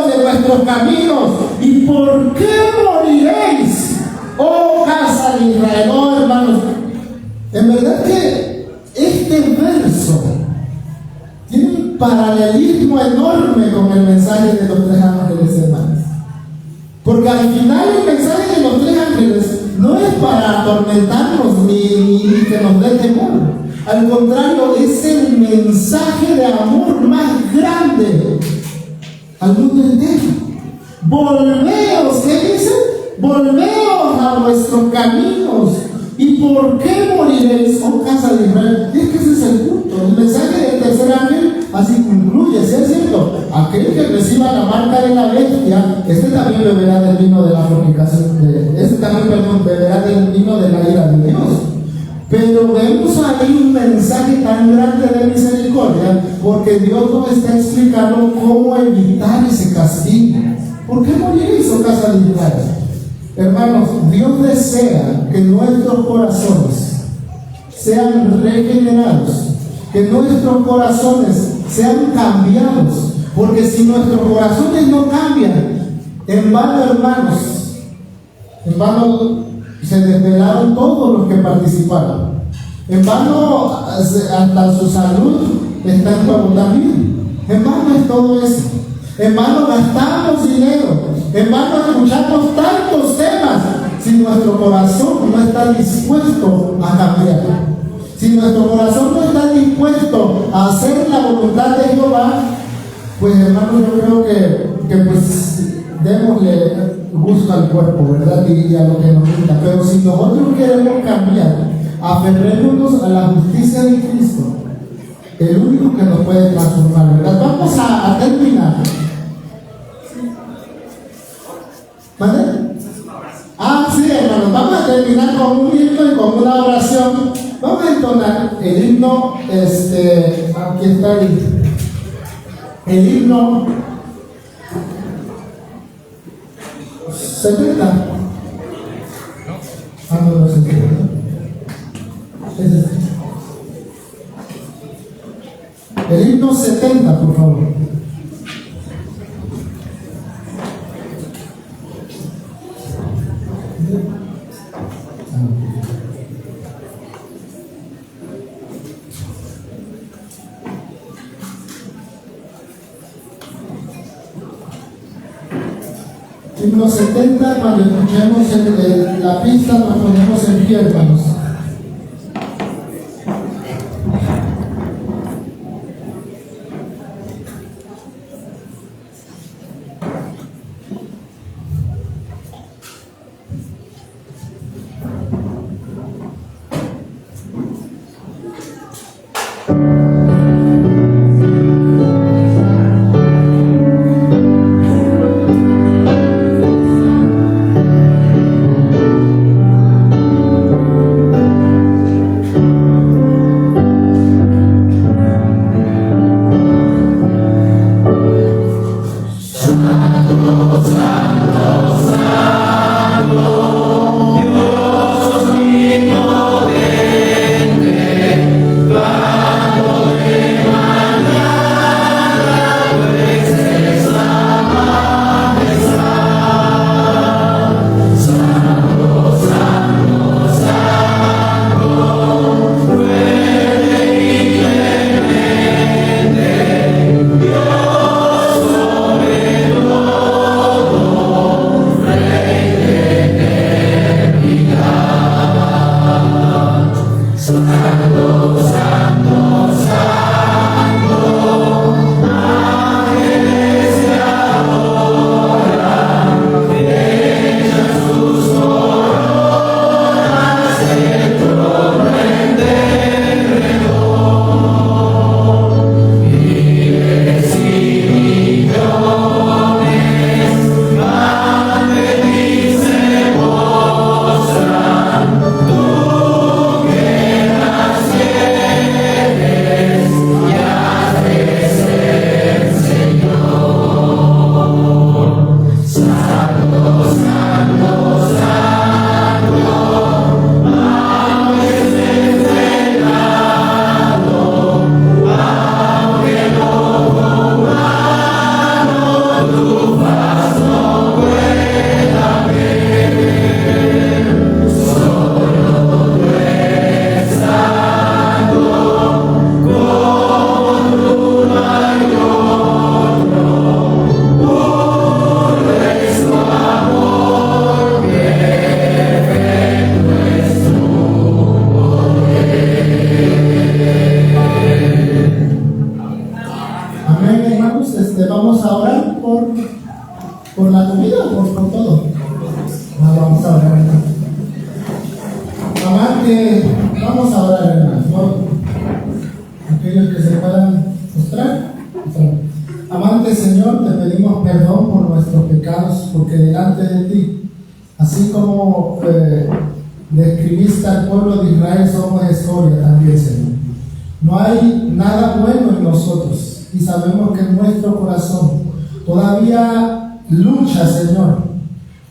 de vuestros caminos. ¿Y por qué moriréis, oh casa de Israel? Oh, hermanos, en verdad que este verso tiene un paralelismo enorme con el mensaje de los 3 ángeles, hermanos. Porque al final el mensaje de los 3 ángeles no es para atormentarnos ni que nos dé temor. Al contrario, es el mensaje de amor más grande al mundo entero. Volveos, ¿qué dice? Volveos a vuestros caminos. ¿Y por qué moriréis, oh casa de Israel? Es que ese es el punto. El mensaje del tercer ángel así concluye, ¿sí es cierto? Aquel que reciba la marca de la bestia este también beberá del vino de la fornicación, este también, perdón, beberá del vino de la ira de Dios. Pero vemos ahí un mensaje tan grande de misericordia, porque Dios nos está explicando cómo evitar ese castigo. ¿Por qué moriréis, oh casa de Israel? Hermanos, Dios desea que nuestros corazones sean regenerados, que nuestros corazones sean cambiados, porque si nuestros corazones no cambian, en vano, hermanos, en vano se desvelaron todos los que participaron. En vano hasta su salud está en juego también. En vano es todo eso. En vano gastamos dinero. En vano escuchamos tantos temas si nuestro corazón no está dispuesto a cambiar. Si nuestro corazón no está dispuesto a hacer la voluntad de Jehová, pues hermanos, yo creo que pues démosle gusto al cuerpo, ¿verdad? Y a lo que nos gusta. Pero si nosotros queremos cambiar, aferrémonos a la justicia de Cristo, el único que nos puede transformar, ¿verdad? Vamos a terminar. ¿Vale? Sí, hermanos, vamos a terminar con un himno y con una oración. Vamos a entonar el himno, aquí está el himno 70. No sé qué, ¿no? El himno 70, por favor. Himno 70, cuando escuchemos la pista nos ponemos en pie, hermanos. Vamos a orar por la comida o por todo. Vamos a orar. Amante, vamos a orar, hermanos, ¿no? Aquellos que se puedan mostrar. Amante Señor, te pedimos perdón por nuestros pecados, porque delante de ti, así como describiste al pueblo de Israel, somos escoria también, Señor. No hay nada bueno en nosotros y sabemos que en nuestro corazón todavía lucha, Señor.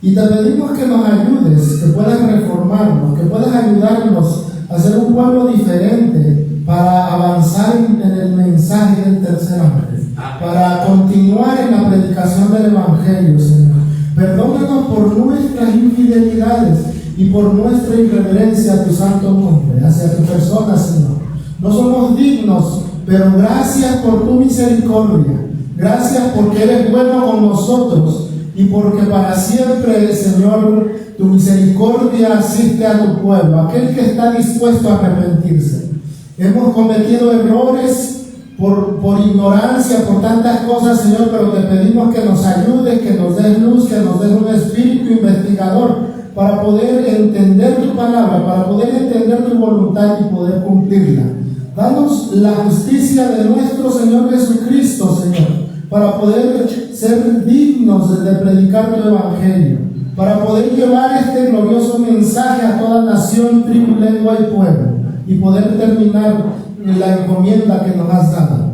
Y te pedimos que nos ayudes, que puedas reformarnos, que puedas ayudarnos a ser un pueblo diferente para avanzar en el mensaje del tercer ángel, para continuar en la predicación del Evangelio, Señor. Perdónanos por nuestras infidelidades y por nuestra irreverencia a tu santo nombre, hacia tu persona, Señor. No somos dignos, pero gracias por tu misericordia. Gracias porque eres bueno con nosotros y porque para siempre, Señor, tu misericordia asiste a tu pueblo, aquel que está dispuesto a arrepentirse. Hemos cometido errores por ignorancia, por tantas cosas, Señor, pero te pedimos que nos ayudes, que nos des luz, que nos des un espíritu investigador para poder entender tu palabra, para poder entender tu voluntad y poder cumplirla. Danos la justicia de nuestro Señor Jesucristo, Señor, para poder ser dignos de predicar tu evangelio, para poder llevar este glorioso mensaje a toda nación, tribu, lengua y pueblo, y poder terminar la encomienda que nos has dado.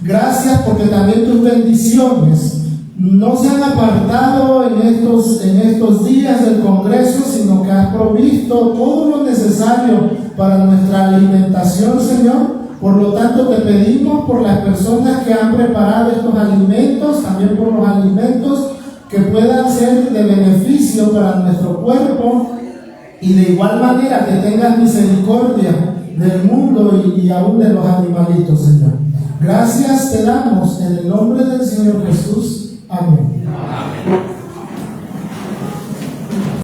Gracias porque también tus bendiciones no se han apartado en estos días del Congreso, sino que has provisto todo lo necesario para nuestra alimentación, Señor. Por lo tanto, te pedimos por las personas que han preparado estos alimentos, también por los alimentos que puedan ser de beneficio para nuestro cuerpo, y de igual manera que tengas misericordia del mundo y aún de los animalitos, Señor. Gracias te damos en el nombre del Señor Jesús. Amén.